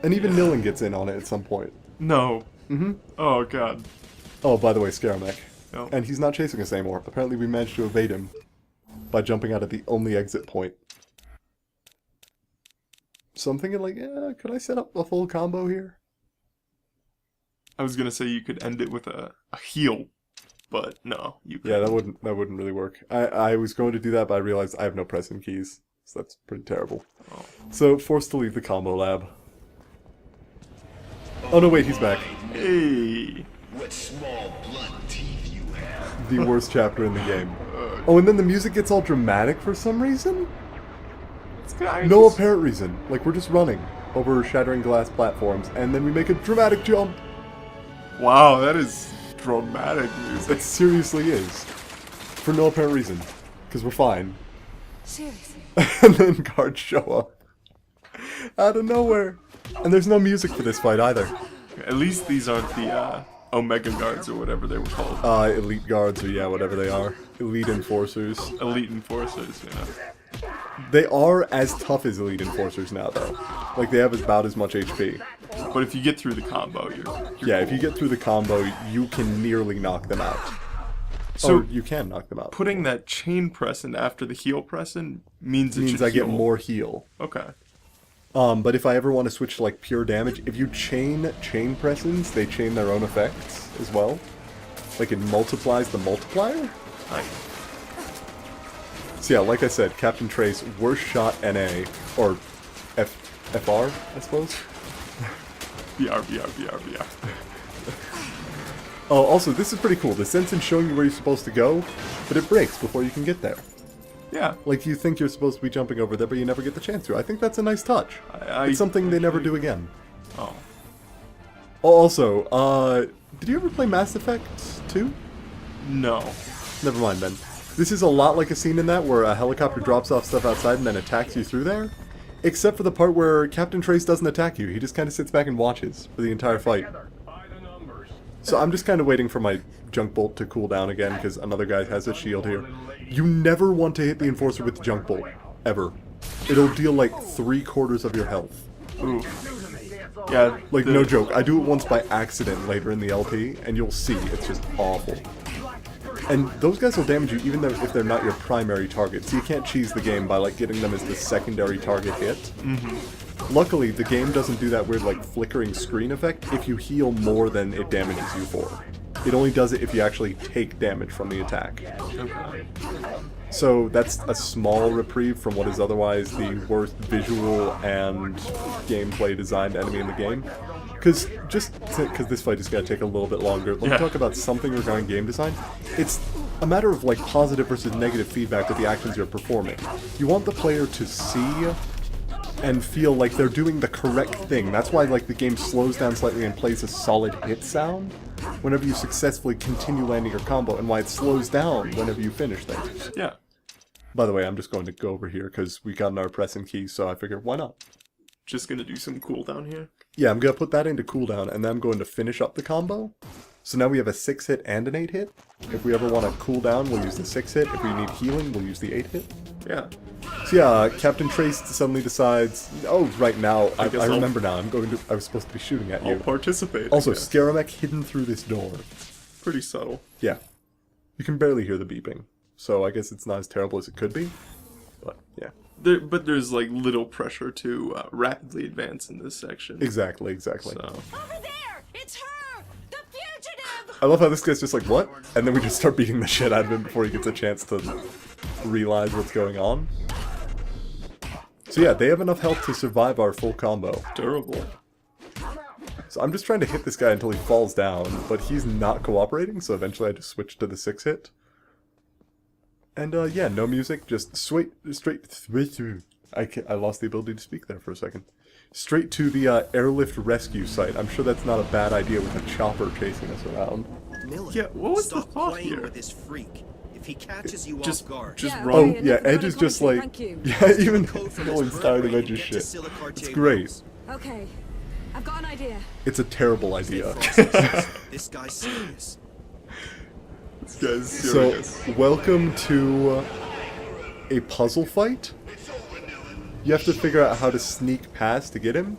[SPEAKER 1] And even Nilin gets in on it at some point.
[SPEAKER 2] No. Mm-hmm. Oh, God.
[SPEAKER 1] Oh, by the way, Scaramec.
[SPEAKER 2] No.
[SPEAKER 1] And he's not chasing us anymore. Apparently we managed to evade him by jumping out at the only exit point. So I'm thinking, like, could I set up a full combo here?
[SPEAKER 2] I was gonna say you could end it with a heal, but no, you
[SPEAKER 1] Yeah,
[SPEAKER 2] couldn't.
[SPEAKER 1] that wouldn't really work. I was going to do that, but I realized I have no pressing keys. So that's pretty terrible.
[SPEAKER 2] Oh.
[SPEAKER 1] So, forced to leave the combo lab. Oh no, wait, he's back.
[SPEAKER 2] Hey.
[SPEAKER 6] What small blunt teeth you have.
[SPEAKER 1] The worst chapter in the game. Oh, and then the music gets all dramatic for some reason? No apparent reason. Like, we're just running over shattering glass platforms, and then we make a dramatic jump.
[SPEAKER 2] Wow, that is dramatic music.
[SPEAKER 1] It seriously is. For no apparent reason. Because we're fine.
[SPEAKER 5] Seriously.
[SPEAKER 1] And then guards show up. Out of nowhere. And there's no music for this fight either.
[SPEAKER 2] At least these aren't the Omega Guards or whatever they were called.
[SPEAKER 1] Elite guards, or yeah, whatever they are. Elite enforcers.
[SPEAKER 2] Elite Enforcers, yeah.
[SPEAKER 1] They are as tough as elite enforcers now, though. Like, they have about as much HP.
[SPEAKER 2] But if you get through the combo, you're
[SPEAKER 1] Yeah, if you get through the combo, you can nearly knock them out.
[SPEAKER 2] So
[SPEAKER 1] Or you can knock them out.
[SPEAKER 2] putting that chain press in after the heel press in means it
[SPEAKER 1] Means
[SPEAKER 2] should
[SPEAKER 1] I get
[SPEAKER 2] heal.
[SPEAKER 1] more heal.
[SPEAKER 2] Okay.
[SPEAKER 1] But if I ever want to switch to, like, pure damage, if you chain press-ins, they chain their own effects as well. Like, it multiplies the multiplier?
[SPEAKER 2] Nice.
[SPEAKER 1] So yeah, like I said, Captain Trace, worst shot NA, or FR, I suppose?
[SPEAKER 2] BR.
[SPEAKER 1] Oh, also, this is pretty cool. The sense in showing you where you're supposed to go, but it breaks before you can get there.
[SPEAKER 2] Yeah.
[SPEAKER 1] Like, you think you're supposed to be jumping over there, but you never get the chance to. I think that's a nice touch.
[SPEAKER 2] I
[SPEAKER 1] It's something they never do again.
[SPEAKER 2] Oh.
[SPEAKER 1] Oh, also, did you ever play Mass Effect 2?
[SPEAKER 2] No.
[SPEAKER 1] Never mind then. This is a lot like a scene in that where a helicopter drops off stuff outside and then attacks you through there. Except for the part where Captain Trace doesn't attack you. He just kind of sits back and watches for the entire fight. So I'm just kind of waiting for my junk bolt to cool down again because another guy has a shield here. You never want to hit the Enforcer with the junk bolt. Ever. It'll deal like 3/4 of your health.
[SPEAKER 2] Ooh. Yeah.
[SPEAKER 1] Like, no joke. I do it once by accident later in the LP, and you'll see it's just awful. And those guys will damage you even though if they're not your primary target. So you can't cheese the game by, like, getting them as the secondary target hit. Mm-hmm. Luckily, the game doesn't do that weird, like, flickering screen effect if you heal more than it damages you for. It only does it if you actually take damage from the attack.
[SPEAKER 2] Okay.
[SPEAKER 1] So that's a small reprieve from what is otherwise the worst visual and gameplay designed enemy in the game. Because this fight is going to take a little bit longer, let me talk about something regarding game design. It's a matter of, like, positive versus negative feedback with the actions you're performing. You want the player to see and feel like they're doing the correct thing. That's why, like, the game slows down slightly and plays a solid hit sound whenever you successfully continue landing your combo, and why it slows down whenever you finish things.
[SPEAKER 2] Yeah.
[SPEAKER 1] By the way, I'm just going to go over here because we got our pressing key, so I figured, why not?
[SPEAKER 2] Just gonna do some cooldown here.
[SPEAKER 1] Yeah, I'm going to put that into cooldown, and then I'm going to finish up the combo. So now we have a 6-hit and an 8-hit. If we ever want to cool down, we'll use the 6-hit. If we need healing, we'll use the 8-hit.
[SPEAKER 2] Yeah.
[SPEAKER 1] So yeah, Captain Trace suddenly decides, oh, right now, I
[SPEAKER 2] guess I'll-
[SPEAKER 1] remember now, I was supposed to be shooting at
[SPEAKER 2] I'll
[SPEAKER 1] you.
[SPEAKER 2] participate. I
[SPEAKER 1] Also,
[SPEAKER 2] guess.
[SPEAKER 1] Scaramec hidden through this door.
[SPEAKER 2] Pretty subtle.
[SPEAKER 1] Yeah. You can barely hear the beeping. So I guess it's not as terrible as it could be. But, yeah.
[SPEAKER 2] but there's like little pressure to rapidly advance in this section.
[SPEAKER 1] Exactly.
[SPEAKER 2] So
[SPEAKER 5] Over there! It's her! The fugitive!
[SPEAKER 1] I love how this guy's just like, what? And then we just start beating the shit out of him before he gets a chance to realize what's going on. So yeah, they have enough health to survive our full combo.
[SPEAKER 2] durable.
[SPEAKER 1] So I'm just trying to hit this guy until he falls down, but he's not cooperating, so eventually I just switch to the 6-hit. And yeah, no music, just straight through. I lost the ability to speak there for a second. Straight to the airlift rescue site. I'm sure that's not a bad idea with a chopper chasing us around.
[SPEAKER 4] Miller,
[SPEAKER 2] Yeah, what was the
[SPEAKER 4] stop
[SPEAKER 2] thought
[SPEAKER 4] playing
[SPEAKER 2] here?
[SPEAKER 4] with this freak. If he catches you
[SPEAKER 2] Just
[SPEAKER 4] off guard,
[SPEAKER 2] just
[SPEAKER 5] Yeah,
[SPEAKER 2] run.
[SPEAKER 1] Oh,
[SPEAKER 5] okay,
[SPEAKER 1] yeah,
[SPEAKER 5] enough
[SPEAKER 1] Edge is just
[SPEAKER 5] commentary,
[SPEAKER 1] like...
[SPEAKER 5] thank you.
[SPEAKER 1] Yeah, even
[SPEAKER 4] code from
[SPEAKER 1] Nolan's
[SPEAKER 4] his
[SPEAKER 1] tired of
[SPEAKER 4] vertebrae
[SPEAKER 1] Edge's
[SPEAKER 4] to get to
[SPEAKER 1] shit.
[SPEAKER 4] Scylla
[SPEAKER 1] It's
[SPEAKER 4] Cartier-Wells.
[SPEAKER 1] great.
[SPEAKER 5] Okay, I've got an idea.
[SPEAKER 1] It's a terrible idea.
[SPEAKER 4] This guy's serious.
[SPEAKER 2] This guy's
[SPEAKER 1] So,
[SPEAKER 2] serious.
[SPEAKER 1] welcome to a puzzle fight. You have to figure out how to sneak past to get him.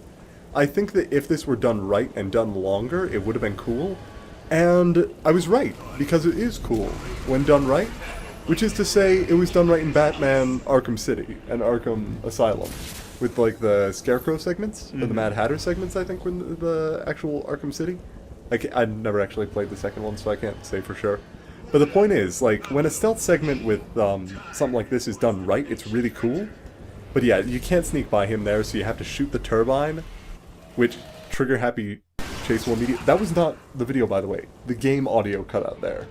[SPEAKER 1] I think that if this were done right and done longer, it would have been cool. And I was right, because it is cool when done right. Which is to say, it was done right in Batman Arkham City and Arkham Asylum. With like the Scarecrow segments, or the Mad Hatter segments, I think, were in the actual Arkham City. I never actually played the second one, so I can't say for sure. But the point is, like, when a stealth segment with something like this is done right, it's really cool. But yeah, you can't sneak by him there, so you have to shoot the turbine, which Trigger Happy Chase will immediately... That was not the video, by the way. The game audio cut out there.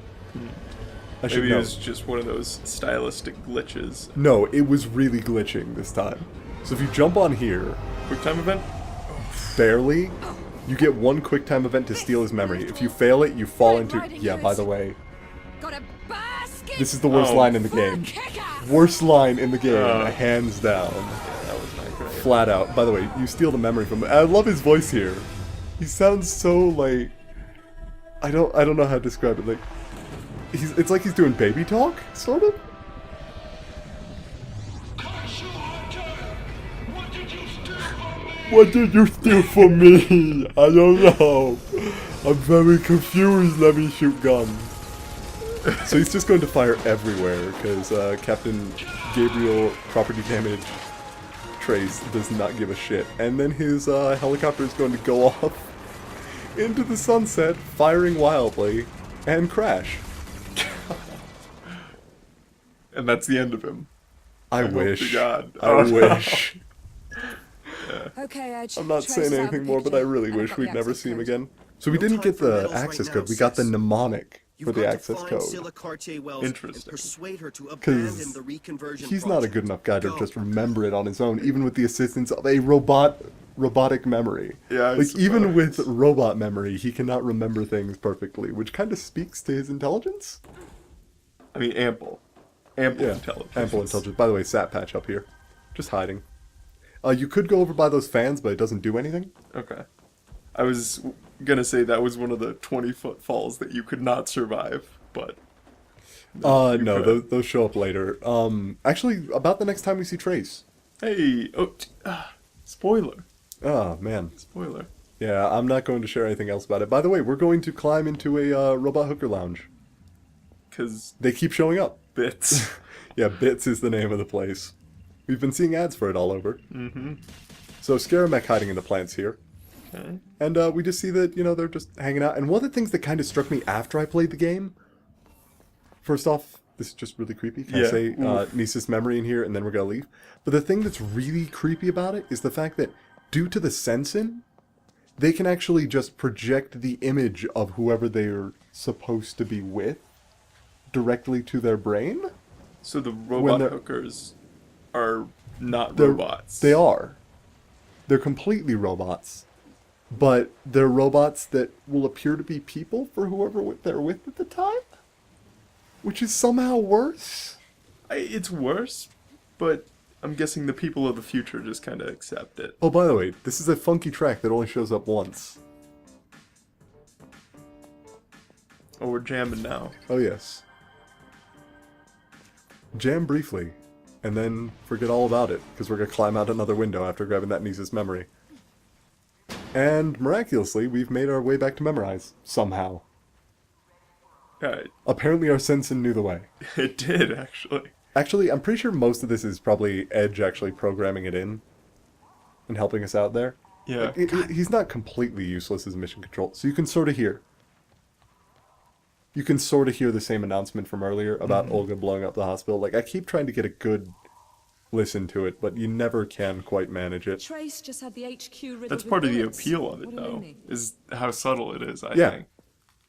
[SPEAKER 1] I should
[SPEAKER 2] Maybe it
[SPEAKER 1] know.
[SPEAKER 2] was just one of those stylistic glitches.
[SPEAKER 1] No, it was really glitching this time. So if you jump on here,
[SPEAKER 2] Quick time event?
[SPEAKER 1] barely, you get one quick time event to steal his memory. If you fail it, you fall into... Yeah, by the way,
[SPEAKER 5] Got a basket!
[SPEAKER 1] this is the worst
[SPEAKER 2] Oh.
[SPEAKER 1] line in the game. Worst line in the game, hands down.
[SPEAKER 2] That was not great.
[SPEAKER 1] Flat out. By the way, you steal the memory from him. I love his voice here. He sounds so like... I don't know how to describe it. Like, it's like he's doing baby talk, sort of.
[SPEAKER 6] What did you steal from me?
[SPEAKER 1] What did you steal from me? I don't know. I'm very confused. Let me shoot guns. So he's just going to fire everywhere because Captain Gabriel Property Damage Trace does not give a shit. And then his helicopter is going to go off into the sunset, firing wildly, and crash.
[SPEAKER 2] And that's the end of him.
[SPEAKER 1] I
[SPEAKER 2] hope
[SPEAKER 1] wish.
[SPEAKER 2] to God.
[SPEAKER 1] I
[SPEAKER 2] Oh, no.
[SPEAKER 1] wish.
[SPEAKER 5] Okay, Edge.
[SPEAKER 1] I'm not
[SPEAKER 5] Trace
[SPEAKER 1] saying
[SPEAKER 5] is out of
[SPEAKER 1] anything
[SPEAKER 5] the
[SPEAKER 1] more, but I
[SPEAKER 5] picture,
[SPEAKER 1] really
[SPEAKER 5] and I've
[SPEAKER 1] wish
[SPEAKER 5] got
[SPEAKER 1] we'd
[SPEAKER 5] the
[SPEAKER 1] never
[SPEAKER 5] access
[SPEAKER 1] see him
[SPEAKER 5] code.
[SPEAKER 1] again. So we
[SPEAKER 4] No
[SPEAKER 1] didn't
[SPEAKER 4] time
[SPEAKER 1] get
[SPEAKER 4] for
[SPEAKER 1] the
[SPEAKER 4] riddles right
[SPEAKER 1] access
[SPEAKER 4] now,
[SPEAKER 1] code. We got the
[SPEAKER 4] sis.
[SPEAKER 1] mnemonic
[SPEAKER 4] You've
[SPEAKER 1] for the
[SPEAKER 4] got
[SPEAKER 1] access
[SPEAKER 4] to find
[SPEAKER 1] code.
[SPEAKER 4] Scylla Cartier-Wells
[SPEAKER 2] Interesting.
[SPEAKER 4] and persuade her to
[SPEAKER 1] 'Cause
[SPEAKER 4] abandon the reconversion
[SPEAKER 1] He's not a
[SPEAKER 4] project.
[SPEAKER 1] good enough guy to
[SPEAKER 4] Go.
[SPEAKER 1] just remember it on his own, even with the assistance of a robotic memory.
[SPEAKER 2] Yeah, I
[SPEAKER 1] like even
[SPEAKER 2] suppose.
[SPEAKER 1] with robot memory, he cannot remember things perfectly, which kind of speaks to his intelligence.
[SPEAKER 2] I mean, ample intelligence.
[SPEAKER 1] ample intelligence. By the way, sat patch up here, just hiding. You could go over by those fans, but it doesn't do anything.
[SPEAKER 2] Okay. I was gonna say that was one of the 20-foot falls that you could not survive, but...
[SPEAKER 1] No,
[SPEAKER 2] could.
[SPEAKER 1] those show up later. Actually, about the next time we see Trace.
[SPEAKER 2] Hey! Spoiler.
[SPEAKER 1] Oh, man.
[SPEAKER 2] Spoiler.
[SPEAKER 1] Yeah, I'm not going to share anything else about it. By the way, we're going to climb into a robot hooker lounge.
[SPEAKER 2] Because
[SPEAKER 1] They keep showing up.
[SPEAKER 2] bits.
[SPEAKER 1] Yeah, Bits is the name of the place. We've been seeing ads for it all over. Mm-hmm. So Scaramech hiding in the plants here.
[SPEAKER 2] Okay.
[SPEAKER 1] And we just see that, they're just hanging out. And one of the things that kind of struck me after I played the game... First off, this is just really creepy. Can I
[SPEAKER 2] Yeah.
[SPEAKER 1] say
[SPEAKER 2] Oof.
[SPEAKER 1] Nisa's memory in here and then we're going to leave? But the thing that's really creepy about it is the fact that due to the sensing, they can actually just project the image of whoever they're supposed to be with directly to their brain.
[SPEAKER 2] So the
[SPEAKER 1] When
[SPEAKER 2] robot
[SPEAKER 1] they're-
[SPEAKER 2] hookers are not
[SPEAKER 1] They're-
[SPEAKER 2] robots.
[SPEAKER 1] They are. They're completely robots. But they're robots that will appear to be people for whoever they're with at the time? Which is somehow worse?
[SPEAKER 2] It's worse, but I'm guessing the people of the future just kind of accept it.
[SPEAKER 1] Oh, by the way, this is a funky track that only shows up once.
[SPEAKER 2] Oh, we're jamming now.
[SPEAKER 1] Oh, yes. Jam briefly, and then forget all about it, because we're going to climb out another window after grabbing that Nisa's memory. And miraculously, we've made our way back to Memorize, somehow.
[SPEAKER 2] Yeah,
[SPEAKER 1] Apparently our Sensen knew the way.
[SPEAKER 2] it did, actually.
[SPEAKER 1] Actually, I'm pretty sure most of this is probably Edge actually programming it in and helping us out there.
[SPEAKER 2] Yeah.
[SPEAKER 1] Like, he's not completely useless as mission control, so you can sort of hear. You can sort of hear the same announcement from earlier about Olga blowing up the hospital. Like, I keep trying to get a good listen to it, but you never can quite manage it.
[SPEAKER 5] Trace just had the HQ riddled
[SPEAKER 2] That's
[SPEAKER 5] with
[SPEAKER 2] part of the
[SPEAKER 5] bullets.
[SPEAKER 2] appeal of it,
[SPEAKER 3] What a
[SPEAKER 2] though,
[SPEAKER 3] loony.
[SPEAKER 2] is how subtle it is, I
[SPEAKER 1] Yeah.
[SPEAKER 2] think.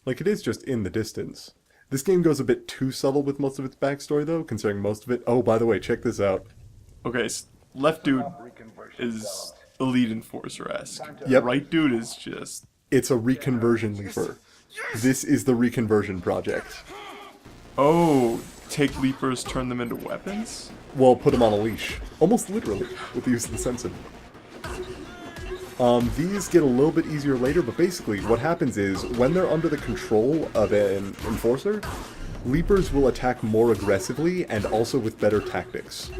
[SPEAKER 1] Like, it is just in the distance. This game goes a bit too subtle with most of its backstory, though, considering most of it... Oh, by the way, check this out.
[SPEAKER 2] Okay, left dude is Elite Enforcer-esque.
[SPEAKER 1] Yep.
[SPEAKER 2] Right dude is just...
[SPEAKER 1] It's a reconversion leaper. This is the reconversion project.
[SPEAKER 2] Oh, take leapers, turn them into weapons?
[SPEAKER 1] Well, put them on a leash. Almost literally, with the use of the sensor. These get a little bit easier later, but basically what happens is, when they're under the control of an enforcer, leapers will attack more aggressively and also with better tactics.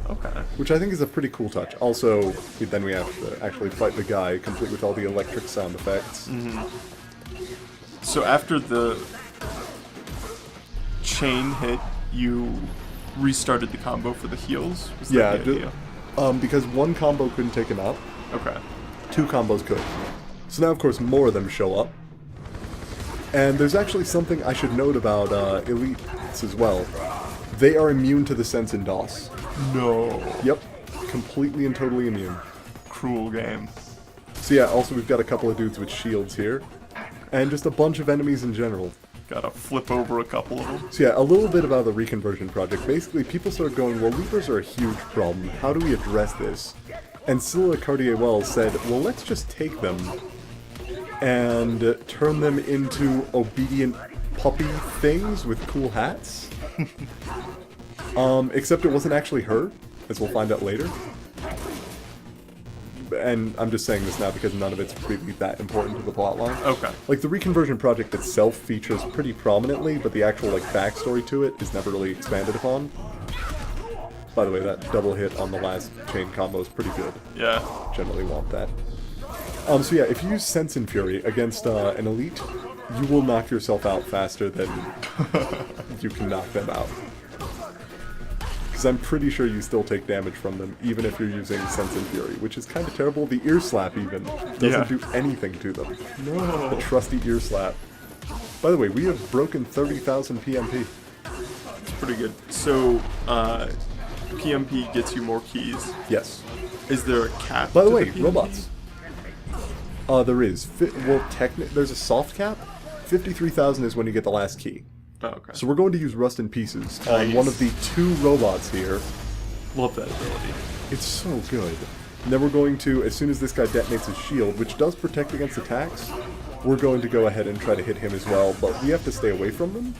[SPEAKER 2] Okay.
[SPEAKER 1] Which I think is a pretty cool touch. Also, then we have to actually fight the guy, complete with all the electric sound effects.
[SPEAKER 2] So after the chain hit, you restarted the combo for the heals? Was that
[SPEAKER 1] Yeah,
[SPEAKER 2] the idea?
[SPEAKER 1] because one combo couldn't take him out,
[SPEAKER 2] Okay.
[SPEAKER 1] 2 combos could. So now, of course, more of them show up. And there's actually something I should note about elites as well. They are immune to the sense in DOS.
[SPEAKER 2] No.
[SPEAKER 1] Yep, completely and totally immune.
[SPEAKER 2] Cruel game.
[SPEAKER 1] So yeah, also we've got a couple of dudes with shields here. And just a bunch of enemies in general.
[SPEAKER 2] Gotta flip over a couple of them.
[SPEAKER 1] So yeah, a little bit about the reconversion project. Basically, people started going, well, Leapers are a huge problem. How do we address this? And Scylla Cartier-Wells said, well, let's just take them and turn them into obedient puppy things with cool hats. Except it wasn't actually her, as we'll find out later. And I'm just saying this now because none of it's really that important to the plotline.
[SPEAKER 2] Okay.
[SPEAKER 1] Like, the reconversion project itself features pretty prominently, but the actual, like, backstory to it is never really expanded upon. By the way, that double hit on the last chain combo is pretty good.
[SPEAKER 2] Yeah.
[SPEAKER 1] Generally want that. So yeah, if you use Sense and Fury against an elite, you will knock yourself out faster than you can knock them out. Because I'm pretty sure you still take damage from them, even if you're using Sense and Fury, which is kind of terrible. The ear slap even doesn't do anything to them.
[SPEAKER 2] No.
[SPEAKER 1] The trusty ear slap. By the way, we have broken 30,000 PMP.
[SPEAKER 2] It's pretty good. So, PMP gets you more keys.
[SPEAKER 1] Yes.
[SPEAKER 2] Is there a cap?
[SPEAKER 1] By the
[SPEAKER 2] to
[SPEAKER 1] way,
[SPEAKER 2] PMP?
[SPEAKER 1] robots. There is. Well, there's a soft cap. 53,000 is when you get the last key.
[SPEAKER 2] Oh, okay.
[SPEAKER 1] So we're going to use Rust in Pieces on
[SPEAKER 2] Nice.
[SPEAKER 1] one of the 2 robots here.
[SPEAKER 2] Love that ability.
[SPEAKER 1] It's so good. And then we're going to, as soon as this guy detonates his shield, which does protect against attacks, we're going to go ahead and try to hit him as well, but we have to stay away from them.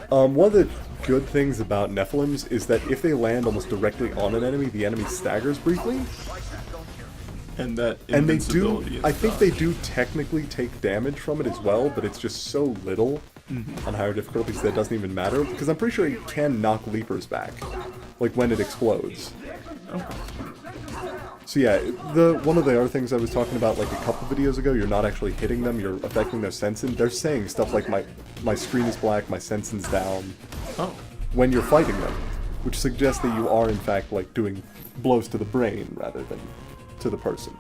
[SPEAKER 1] One of the good things about Nephilims is that if they land almost directly on an enemy, the enemy staggers briefly.
[SPEAKER 2] And that
[SPEAKER 1] And they do,
[SPEAKER 2] invincibility and
[SPEAKER 1] I think
[SPEAKER 2] stuff.
[SPEAKER 1] they do technically take damage from it as well, but it's just so little on higher difficulties that it doesn't even matter, because I'm pretty sure it can knock Leapers back, like when it explodes.
[SPEAKER 2] Okay.
[SPEAKER 1] So yeah, one of the other things I was talking about like a couple videos ago, you're not actually hitting them, you're affecting their sensing. They're saying stuff like my screen is black, my sensing's down,
[SPEAKER 2] Oh.
[SPEAKER 1] when you're fighting them, which suggests that you are in fact like doing blows to the brain rather than to the person.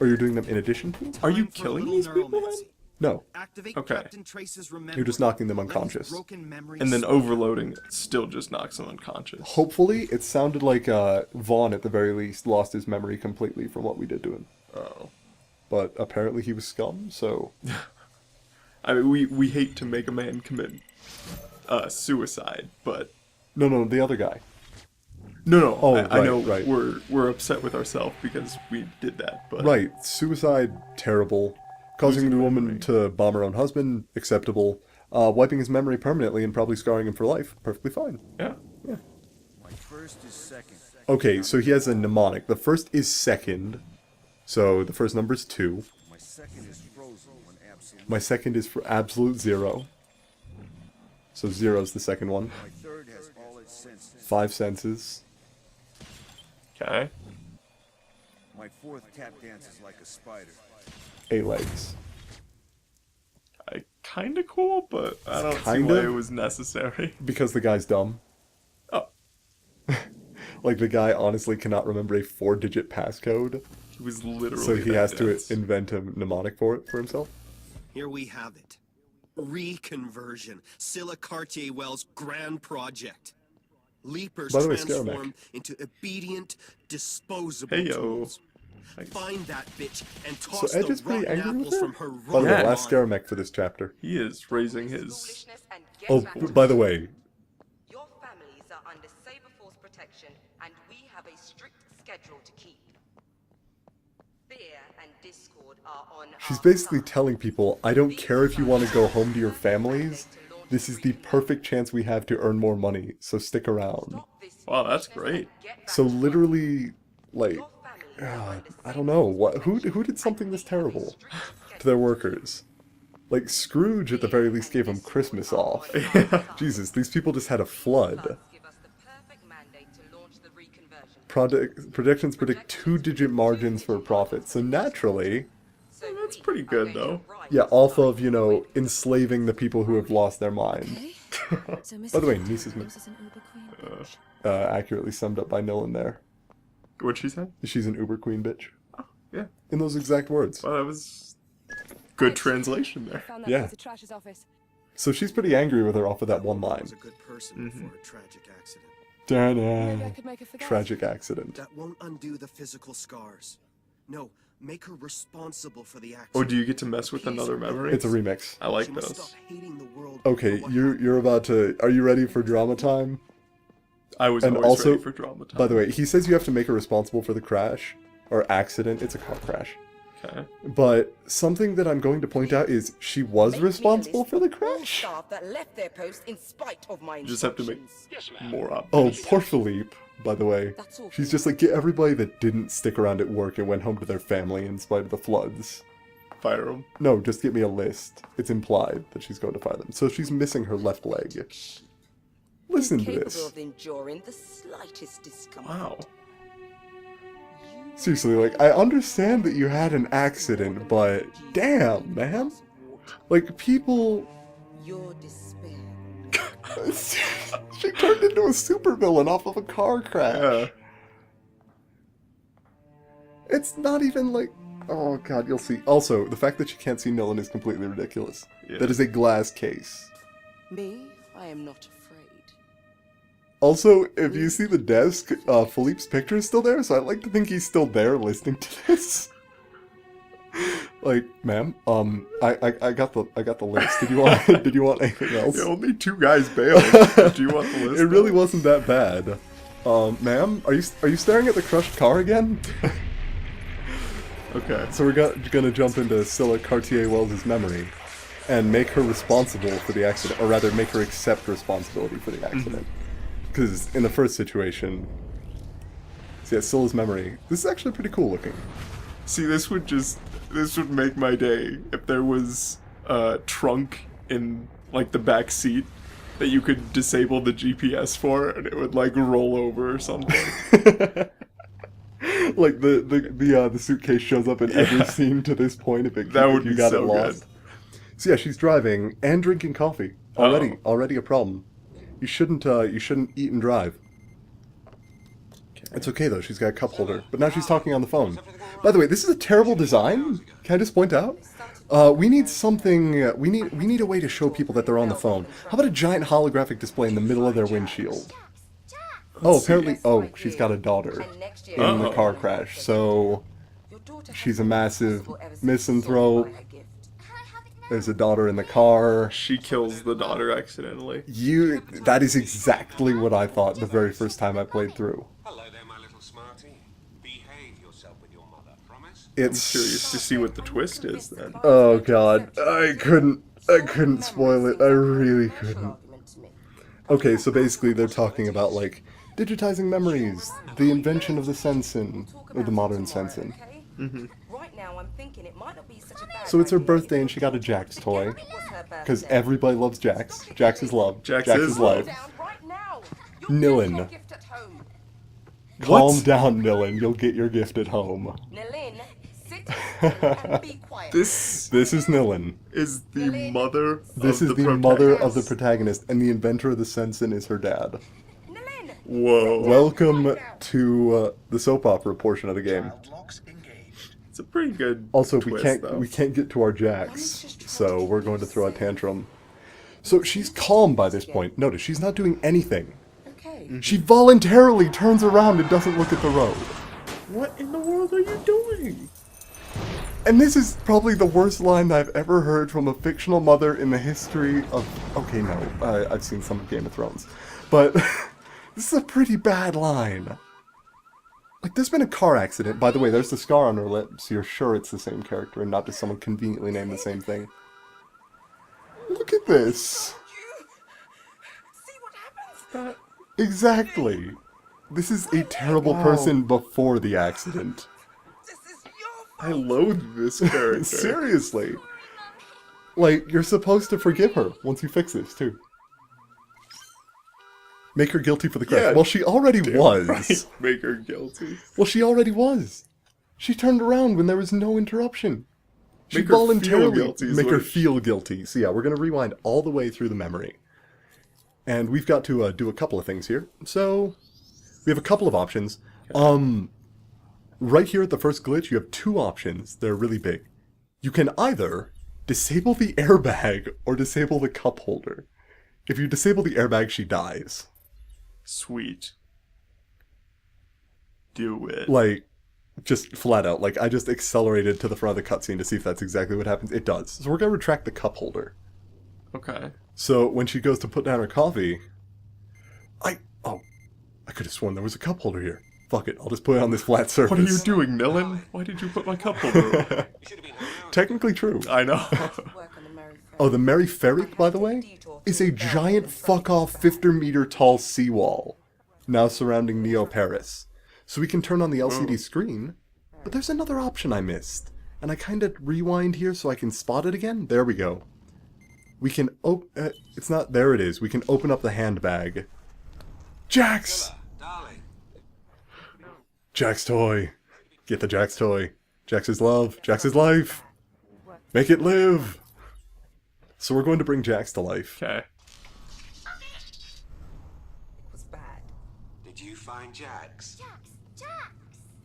[SPEAKER 1] Or you're doing them in addition to?
[SPEAKER 2] Are you
[SPEAKER 4] Time for a
[SPEAKER 2] killing
[SPEAKER 4] little
[SPEAKER 2] these people then?
[SPEAKER 4] neuromancy.
[SPEAKER 1] No.
[SPEAKER 4] Activate
[SPEAKER 2] Okay.
[SPEAKER 4] Captain Trace's remembrance.
[SPEAKER 1] You're just knocking them
[SPEAKER 4] Let his
[SPEAKER 1] unconscious.
[SPEAKER 4] broken memories
[SPEAKER 2] And then
[SPEAKER 4] slow
[SPEAKER 2] overloading still just knocks them unconscious.
[SPEAKER 1] Hopefully, it sounded like Vaughn at the very least lost his memory completely from what we did to him.
[SPEAKER 2] Oh.
[SPEAKER 1] But apparently he was scum, so...
[SPEAKER 2] I mean, we hate to make a man commit suicide, but
[SPEAKER 1] No, the other guy.
[SPEAKER 2] no.
[SPEAKER 1] Oh,
[SPEAKER 2] I
[SPEAKER 1] right,
[SPEAKER 2] know
[SPEAKER 1] right.
[SPEAKER 2] we're upset with ourselves because we did that, but
[SPEAKER 1] Right, suicide, terrible. Causing the woman to bomb her own husband, acceptable. Wiping his memory permanently and probably scarring him for life, perfectly fine.
[SPEAKER 2] yeah.
[SPEAKER 4] My first is second.
[SPEAKER 1] Okay, so he has a mnemonic. The first is second, so the first number is 2.
[SPEAKER 4] My second is frozen when absolute.
[SPEAKER 1] My second is for absolute 0. So 0 is the second one.
[SPEAKER 4] My third has all its senses.
[SPEAKER 1] 5 senses.
[SPEAKER 2] Okay.
[SPEAKER 4] My fourth tap dances like a spider.
[SPEAKER 1] 8 legs.
[SPEAKER 2] Kinda cool, but I don't see
[SPEAKER 1] Kinda?
[SPEAKER 2] why it was necessary.
[SPEAKER 1] Because the guy's dumb. Like, the guy honestly cannot remember a 4-digit passcode,
[SPEAKER 2] He was literally.
[SPEAKER 1] so he
[SPEAKER 2] that
[SPEAKER 1] has to
[SPEAKER 2] dense.
[SPEAKER 1] invent a mnemonic for it for himself.
[SPEAKER 4] Here we have it. Reconversion. Scylla Cartier-Wells' grand project. Leapers
[SPEAKER 1] By the way,
[SPEAKER 4] transform into obedient, disposable
[SPEAKER 2] Hey, yo.
[SPEAKER 4] tools.
[SPEAKER 2] Nice.
[SPEAKER 4] Find that bitch and
[SPEAKER 1] So
[SPEAKER 4] toss
[SPEAKER 1] Edge
[SPEAKER 4] the
[SPEAKER 1] is pretty
[SPEAKER 4] rotten
[SPEAKER 1] angry with
[SPEAKER 4] apples
[SPEAKER 1] her?
[SPEAKER 4] from her
[SPEAKER 1] By the way,
[SPEAKER 2] Yeah.
[SPEAKER 1] last Scaramech for this chapter.
[SPEAKER 2] He is raising his.
[SPEAKER 1] Oh, by the way,
[SPEAKER 7] Your families are under Saber Force protection, and we have a strict schedule to keep. Fear and discord are on
[SPEAKER 1] she's
[SPEAKER 7] our
[SPEAKER 1] basically
[SPEAKER 7] side.
[SPEAKER 1] telling people, I don't care if you want to go home to your families, this is the perfect chance we have to earn more money, so stick around.
[SPEAKER 7] Stop this
[SPEAKER 2] Wow, that's
[SPEAKER 7] foolishness
[SPEAKER 2] great.
[SPEAKER 7] and get back
[SPEAKER 1] So
[SPEAKER 7] to work.
[SPEAKER 1] literally, like,
[SPEAKER 7] Your families are under
[SPEAKER 1] I don't know, who did something this terrible to their workers? Like, Scrooge at the very least gave them Christmas off. Jesus, these people just had a flood.
[SPEAKER 7] Give us the perfect mandate to launch the reconversion.
[SPEAKER 1] Projections predict 2-digit margins for profit, so naturally,
[SPEAKER 7] So
[SPEAKER 2] That's
[SPEAKER 7] we
[SPEAKER 2] pretty
[SPEAKER 7] are
[SPEAKER 2] good,
[SPEAKER 7] going to
[SPEAKER 2] though.
[SPEAKER 7] ride
[SPEAKER 1] yeah,
[SPEAKER 7] this
[SPEAKER 1] off
[SPEAKER 7] line.
[SPEAKER 1] of, you know, enslaving the people who have lost their mind.
[SPEAKER 3] So
[SPEAKER 1] By the way, Niece's
[SPEAKER 3] Rose is an Uber queen. bitch.
[SPEAKER 1] Accurately summed up by Nolan there.
[SPEAKER 2] What'd she say?
[SPEAKER 1] She's an uber queen bitch.
[SPEAKER 2] Yeah.
[SPEAKER 1] In those exact words.
[SPEAKER 2] Well, that was good translation there.
[SPEAKER 5] Found that
[SPEAKER 1] Yeah.
[SPEAKER 5] piece of Trash's office.
[SPEAKER 1] So she's pretty angry with her off of that one
[SPEAKER 4] I
[SPEAKER 1] line.
[SPEAKER 4] was a good person before a tragic accident.
[SPEAKER 5] Maybe I
[SPEAKER 1] Da-da.
[SPEAKER 5] could make her forget.
[SPEAKER 1] Tragic accident.
[SPEAKER 4] That won't undo the physical scars. No, make her responsible for the accident.
[SPEAKER 2] Oh, do you get to mess with another memory?
[SPEAKER 1] It's a remix.
[SPEAKER 2] I like
[SPEAKER 4] She must
[SPEAKER 2] those.
[SPEAKER 4] stop hating the world
[SPEAKER 1] Okay,
[SPEAKER 4] for what
[SPEAKER 1] you're about to... Are you ready for drama time?
[SPEAKER 2] I was
[SPEAKER 1] And
[SPEAKER 2] always
[SPEAKER 1] also,
[SPEAKER 2] ready for drama time.
[SPEAKER 1] by the way, he says you have to make her responsible for the crash. Or accident. It's a car crash.
[SPEAKER 2] Okay.
[SPEAKER 1] But something that I'm going to point out is she was
[SPEAKER 7] Make me a
[SPEAKER 1] responsible
[SPEAKER 7] list
[SPEAKER 1] for the
[SPEAKER 7] of all
[SPEAKER 1] crash?
[SPEAKER 7] staff that left their post in spite of my
[SPEAKER 2] You just have to make
[SPEAKER 7] instructions.
[SPEAKER 6] Yes, ma'am.
[SPEAKER 2] more up.
[SPEAKER 1] Oh, poor Philippe, by the way.
[SPEAKER 7] That's all.
[SPEAKER 1] She's just like, get everybody that didn't stick around at work and went home to their family in spite of the floods.
[SPEAKER 2] Fire him.
[SPEAKER 1] No, just get me a list. It's implied that she's going to fire them. So she's missing her left leg. Listen to
[SPEAKER 7] Capable
[SPEAKER 1] this.
[SPEAKER 7] of enduring the slightest discomfort.
[SPEAKER 2] Wow.
[SPEAKER 1] Seriously, like, I understand that you had an accident, but damn, man. Like, people...
[SPEAKER 7] Your despair.
[SPEAKER 1] She turned into a supervillain off of a car crash.
[SPEAKER 2] Yeah.
[SPEAKER 1] It's not even like... Oh god, you'll see. Also, the fact that she can't see Nolan is completely ridiculous.
[SPEAKER 2] Yeah.
[SPEAKER 1] That is a glass case.
[SPEAKER 7] Me, I am not afraid.
[SPEAKER 1] Also, if you see the desk, Philippe's picture is still there, so I like to think he's still there listening to this. Like, ma'am, I got the list. Did you want did you want anything else?
[SPEAKER 2] Yeah, only 2 guys bailed. Do you want the list?
[SPEAKER 1] It really
[SPEAKER 2] though?
[SPEAKER 1] wasn't that bad. Ma'am, are you staring at the crushed car again?
[SPEAKER 2] Okay.
[SPEAKER 1] So we're gonna jump into Scylla Cartier-Wells' memory and make her responsible for the accident, or rather make her accept responsibility for the accident. Because in the first situation, so yeah, Scylla's memory, this is actually pretty cool looking.
[SPEAKER 2] See, this would make my day if there was a trunk in like the back seat that you could disable the GPS for, and it would like roll over or something.
[SPEAKER 1] Like the suitcase shows up in every
[SPEAKER 2] Yeah.
[SPEAKER 1] scene to this point if it
[SPEAKER 2] That
[SPEAKER 1] if
[SPEAKER 2] would
[SPEAKER 1] you
[SPEAKER 2] be
[SPEAKER 1] got
[SPEAKER 2] so
[SPEAKER 1] it lost. So yeah, she's driving and drinking coffee. Already a problem. You shouldn't eat and drive. It's okay though, she's got a cup holder. But now she's talking on the phone. By the way, this is a terrible design. Can I just point out? We need something. We need a way to show people that they're on the phone. How about a giant holographic display in the middle of their windshield? Oh, apparently. Oh, she's got a daughter
[SPEAKER 7] And next year,
[SPEAKER 1] in the car crash. So
[SPEAKER 7] your daughter has
[SPEAKER 1] she's a
[SPEAKER 7] the
[SPEAKER 1] massive
[SPEAKER 7] possible ever since
[SPEAKER 1] misanthrope.
[SPEAKER 7] saw her gift.
[SPEAKER 1] There's a daughter in the car.
[SPEAKER 2] She kills the daughter accidentally.
[SPEAKER 1] That is exactly what I thought the very first time I played through.
[SPEAKER 6] Hello there, my little smarty. Behave yourself with your mother, promise?
[SPEAKER 1] It's
[SPEAKER 2] Curious to see what the twist is then.
[SPEAKER 1] Oh god, I couldn't spoil it. I really couldn't. Okay, so basically they're talking about like digitizing memories, the invention of the sensin, or the modern sensin.
[SPEAKER 7] Right now, I'm thinking it might not be such a bad
[SPEAKER 1] So it's her
[SPEAKER 7] idea.
[SPEAKER 1] birthday and she got a Jax toy,
[SPEAKER 7] It was her
[SPEAKER 1] because
[SPEAKER 7] birthday.
[SPEAKER 1] everybody loves Jax. Jax is love.
[SPEAKER 2] Jax is love.
[SPEAKER 7] Down right now.
[SPEAKER 1] Nilin.
[SPEAKER 7] Your gift at home.
[SPEAKER 1] Calm down, Nilin. You'll get your gift at home.
[SPEAKER 7] Nilin, sit and be quiet.
[SPEAKER 2] This
[SPEAKER 1] This is Nilin.
[SPEAKER 2] is the mother.
[SPEAKER 1] This
[SPEAKER 2] of
[SPEAKER 1] is the mother of the
[SPEAKER 2] protagonist.
[SPEAKER 1] protagonist, and the inventor of the sensin is her dad.
[SPEAKER 7] Nilin,
[SPEAKER 2] Whoa.
[SPEAKER 1] Welcome to the soap opera portion of the game.
[SPEAKER 2] It's a pretty good
[SPEAKER 1] Also,
[SPEAKER 2] twist,
[SPEAKER 1] we can't get to our Jax, so we're going to throw a tantrum. So she's calm by this point. Notice, she's not doing anything.
[SPEAKER 5] Okay.
[SPEAKER 1] She voluntarily turns around and doesn't look at the road.
[SPEAKER 2] What in the world are you doing?
[SPEAKER 1] And this is probably the worst line I've ever heard from a fictional mother in the history of... Okay, no, I've seen some of Game of Thrones. But this is a pretty bad line. Like, there's been a car accident. By the way, there's the scar on her lip, so you're sure it's the same character and not just someone conveniently named the same thing. Look at this.
[SPEAKER 5] See what happens?
[SPEAKER 1] Exactly. This is a terrible person before the accident.
[SPEAKER 5] This is your
[SPEAKER 2] I loathe this character.
[SPEAKER 1] Seriously. Like, you're supposed to forgive her once you fix this, too. Make her guilty for the crash.
[SPEAKER 2] Yeah,
[SPEAKER 1] Well, she already was.
[SPEAKER 2] Right. Make her guilty.
[SPEAKER 1] Well, she already was. She turned around when there was no interruption. She
[SPEAKER 2] Make her feel
[SPEAKER 1] voluntarily
[SPEAKER 2] guilty is
[SPEAKER 1] make
[SPEAKER 2] what
[SPEAKER 1] her
[SPEAKER 2] it-
[SPEAKER 1] feel guilty. So yeah, we're gonna rewind all the way through the memory, and we've got to do a couple of things here. So we have a couple of options. Right here at the first glitch, you have two options. They're really big. You can either disable the airbag or disable the cup holder. If you disable the airbag, she dies.
[SPEAKER 2] Sweet. Do it.
[SPEAKER 1] Like, just flat out. Like, I just accelerated to the front of the cutscene to see if that's exactly what happens. It does. So we're going to retract the cup holder.
[SPEAKER 2] Okay.
[SPEAKER 1] So when she goes to put down her coffee... I could have sworn there was a cup holder here. Fuck it, I'll just put it on this flat surface.
[SPEAKER 2] What are you doing, Millen? Why did you put my cup holder?
[SPEAKER 1] Technically true.
[SPEAKER 2] I know.
[SPEAKER 5] work on the Merry Ferry.
[SPEAKER 1] Oh, the Mary Ferric, by the way, is a giant fuck-off 50-meter tall seawall now surrounding Neo Paris. So we can turn on the LCD screen, but there's another option I missed. And I kind of rewind here so I can spot it again. There we go. We can it's not... There it is. We can open up the handbag. Jax! Jack's toy. Get the Jack's toy. Jax's love. Jax's life. Make it live. So we're going to bring Jax to life.
[SPEAKER 2] Okay.
[SPEAKER 5] It was bad.
[SPEAKER 8] Did you find Jax?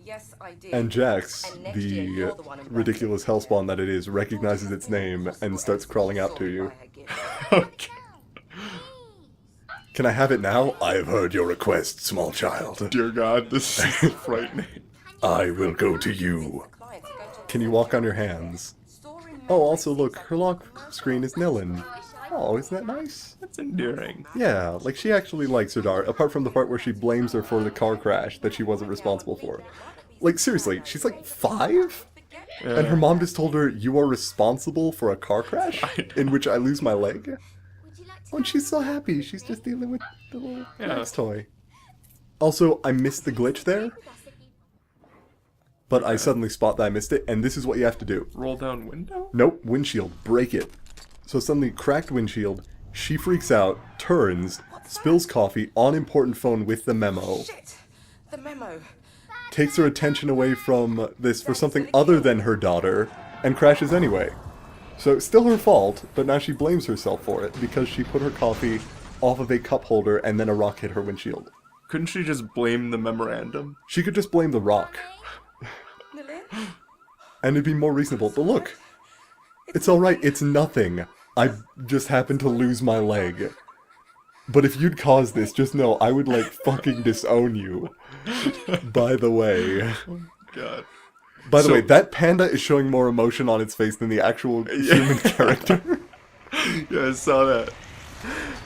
[SPEAKER 5] Yes, I did.
[SPEAKER 1] And Jax,
[SPEAKER 5] And next year, you're
[SPEAKER 1] the
[SPEAKER 5] the one invited.
[SPEAKER 1] ridiculous hellspawn that it is, recognizes its name and starts crawling out to you.
[SPEAKER 2] Okay.
[SPEAKER 1] Can I have it now? I have heard your request, small child.
[SPEAKER 2] Dear God, this is frightening.
[SPEAKER 1] I will go to you. Can you walk on your hands? Oh, also look, her lock screen is Nilin. Oh, isn't that nice?
[SPEAKER 2] That's endearing.
[SPEAKER 1] Yeah, like she actually likes her daughter, apart from the part where she blames her for the car crash that she wasn't responsible for. Like, seriously, she's like 5? And her mom just told her, you are responsible for a car crash in which I lose my leg? Oh, and she's so happy, she's just dealing with the little Jax toy. Also, I missed the glitch there, but I suddenly spot that I missed it, and this is what you have to do.
[SPEAKER 2] Roll down window?
[SPEAKER 1] Nope, windshield, break it. So suddenly, cracked windshield, she freaks out, turns, spills coffee on important phone with the memo,
[SPEAKER 5] Shit! The memo.
[SPEAKER 1] takes her attention away from this for something other than her daughter, and crashes anyway. So it's still her fault, but now she blames herself for it because she put her coffee off of a cup holder and then a rock hit her windshield.
[SPEAKER 2] Couldn't she just blame the memorandum?
[SPEAKER 1] She could just blame the rock, and it'd be more reasonable. But look, it's alright, it's nothing. I just happened to lose my leg. But if you'd caused this, just know I would, like, fucking disown you. By the way.
[SPEAKER 2] God.
[SPEAKER 1] By the way, that panda is showing more emotion on its face than the actual human character.
[SPEAKER 2] Yeah, I saw that.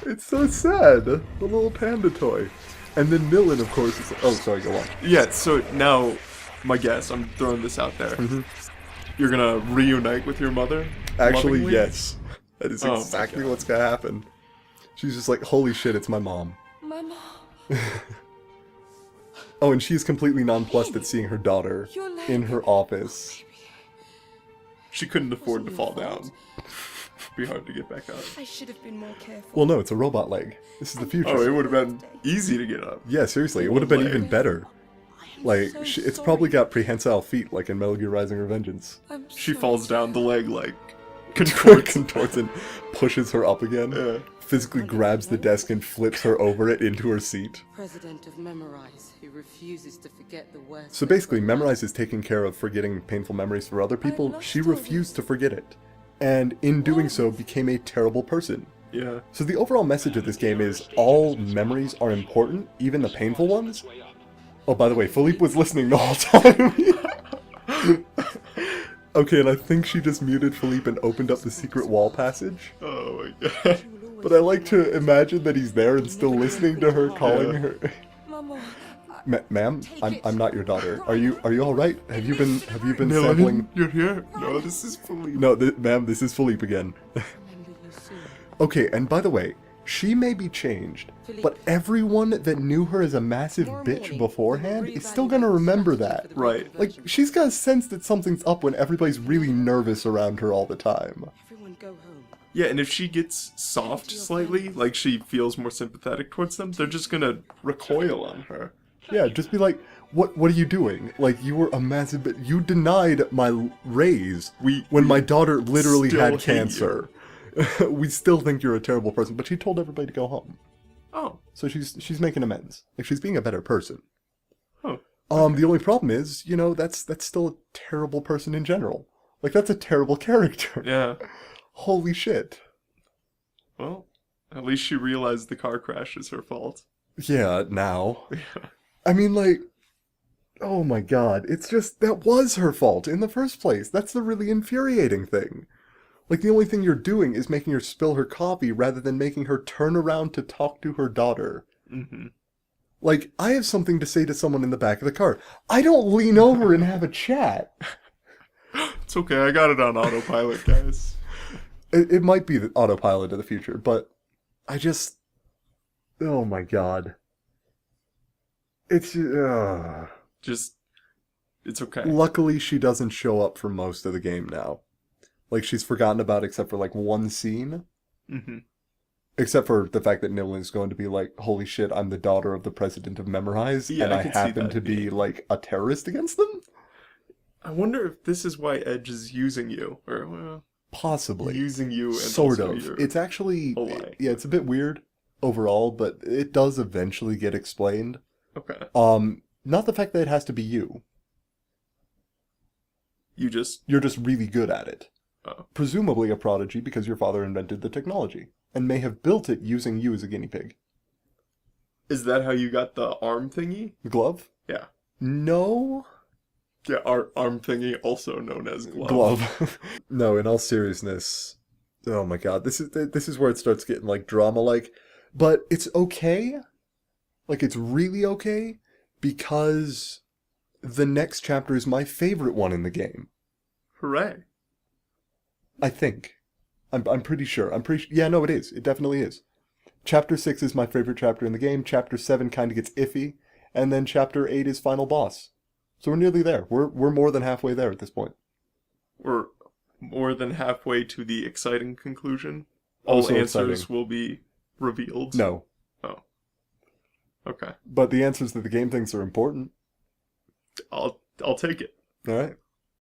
[SPEAKER 1] It's so sad. The little panda toy. And then Millen, of course, is... Oh, sorry, go on.
[SPEAKER 2] Yeah, so now, my guess, I'm throwing this out there. You're gonna reunite with your mother?
[SPEAKER 1] Actually,
[SPEAKER 2] lovingly?
[SPEAKER 1] yes. That is
[SPEAKER 2] Oh my
[SPEAKER 1] exactly
[SPEAKER 2] God.
[SPEAKER 1] what's gonna happen. She's just like, holy shit, it's my mom.
[SPEAKER 5] My mom.
[SPEAKER 1] Oh, and she's completely nonplussed at seeing her daughter in her office.
[SPEAKER 2] She couldn't afford to fall down. Be hard to get back up.
[SPEAKER 5] I should have been more careful.
[SPEAKER 1] Well, no, it's a robot leg. This is the future.
[SPEAKER 2] Oh, it would have been easy to get up.
[SPEAKER 1] Yeah, seriously, it would have been
[SPEAKER 2] Leg.
[SPEAKER 1] even better. Like, it's probably got prehensile feet, like in Metal Gear Rising: Revengeance.
[SPEAKER 2] She falls down, the leg, like, contorts.
[SPEAKER 1] Contorts and pushes her up again.
[SPEAKER 2] Yeah.
[SPEAKER 1] physically grabs the desk and flips her over it into her seat.
[SPEAKER 9] President of Memorize, who refuses to forget the worst.
[SPEAKER 1] So basically, Memorize is taking care of forgetting painful memories for other people. She refused to forget it. And in doing so, became a terrible person.
[SPEAKER 2] Yeah.
[SPEAKER 1] So the overall message of this game is all memories are important, even the painful ones. Oh, by the way, Philippe was listening the whole time. Okay, and I think she just muted Philippe and opened up the secret wall passage.
[SPEAKER 2] Oh my god.
[SPEAKER 1] But I like to imagine that he's there and still listening to her calling her. Ma'am, I'm not your daughter. Are you all right? Have you been sampling?
[SPEAKER 2] You're here? No, this is Philippe.
[SPEAKER 1] No, ma'am, this is Philippe again. Okay, and by the way, she may be changed, but everyone that knew her as a massive bitch beforehand is still gonna remember that.
[SPEAKER 2] Right.
[SPEAKER 1] Like, she's got a sense that something's up when everybody's really nervous around her all the time.
[SPEAKER 9] Everyone go home.
[SPEAKER 2] Yeah, and if she gets soft slightly, like she feels more sympathetic towards them, they're just gonna recoil on her.
[SPEAKER 1] Yeah, just be like, what are you doing? Like, you were a massive bitch. You denied my raise when my daughter literally
[SPEAKER 2] still
[SPEAKER 1] had
[SPEAKER 2] hate
[SPEAKER 1] cancer. We still think you're a terrible person, but she told everybody to go home.
[SPEAKER 2] Oh.
[SPEAKER 1] So she's making amends. Like, she's being a better person.
[SPEAKER 2] Oh.
[SPEAKER 1] The only problem is, you know, that's still a terrible person in general. Like, that's a terrible character.
[SPEAKER 2] Yeah.
[SPEAKER 1] Holy shit.
[SPEAKER 2] Well, at least she realized the car crash is her fault.
[SPEAKER 1] Yeah, now.
[SPEAKER 2] Yeah.
[SPEAKER 1] I mean, like, oh my god, it's just, that was her fault in the first place. That's the really infuriating thing. Like, the only thing you're doing is making her spill her coffee rather than making her turn around to talk to her daughter.
[SPEAKER 2] Mm-hmm.
[SPEAKER 1] Like, I have something to say to someone in the back of the car. I don't lean over and have a chat.
[SPEAKER 2] It's okay, I got it on autopilot, guys.
[SPEAKER 1] It might be the autopilot of the future, but I just... Oh my god. It's...
[SPEAKER 2] Just... It's okay.
[SPEAKER 1] Luckily, she doesn't show up for most of the game now. Like, she's forgotten about except for, like, one scene.
[SPEAKER 2] Mm-hmm.
[SPEAKER 1] Except for the fact that Niblin's going to be like, holy shit, I'm the daughter of the president of Memorize,
[SPEAKER 2] Yeah,
[SPEAKER 1] and
[SPEAKER 2] I
[SPEAKER 1] I
[SPEAKER 2] can see
[SPEAKER 1] happen
[SPEAKER 2] that
[SPEAKER 1] to be,
[SPEAKER 2] being-
[SPEAKER 1] like, a terrorist against them?
[SPEAKER 2] I wonder if this is why Edge is using you, or, well...
[SPEAKER 1] Possibly.
[SPEAKER 2] Using you and
[SPEAKER 1] sort
[SPEAKER 2] also
[SPEAKER 1] of.
[SPEAKER 2] your
[SPEAKER 1] It's actually...
[SPEAKER 2] ally.
[SPEAKER 1] Yeah, it's a bit weird overall, but it does eventually get explained.
[SPEAKER 2] Okay.
[SPEAKER 1] Not the fact that it has to be you.
[SPEAKER 2] You just...
[SPEAKER 1] You're just really good at it.
[SPEAKER 2] Oh.
[SPEAKER 1] Presumably a prodigy because your father invented the technology, and may have built it using you as a guinea pig.
[SPEAKER 2] Is that how you got the arm thingy?
[SPEAKER 1] The glove?
[SPEAKER 2] Yeah.
[SPEAKER 1] No...
[SPEAKER 2] Yeah, arm thingy, also known as glove.
[SPEAKER 1] Glove. No, in all seriousness, oh my god, this is where it starts getting like drama-like, but it's okay. Like, it's really okay because the next chapter is my favorite one in the game.
[SPEAKER 2] Hooray.
[SPEAKER 1] I think. I'm pretty sure. Yeah, no, it is. It definitely is. Chapter 6 is my favorite chapter in the game. Chapter 7 kind of gets iffy, and then Chapter 8 is final boss. So we're nearly there. We're more than halfway there at this point.
[SPEAKER 2] We're more than halfway to the exciting conclusion. All
[SPEAKER 1] Also
[SPEAKER 2] answers
[SPEAKER 1] exciting.
[SPEAKER 2] will be revealed.
[SPEAKER 1] No.
[SPEAKER 2] Oh. Okay.
[SPEAKER 1] But the answers that the game thinks are important.
[SPEAKER 2] I'll take it.
[SPEAKER 1] All right.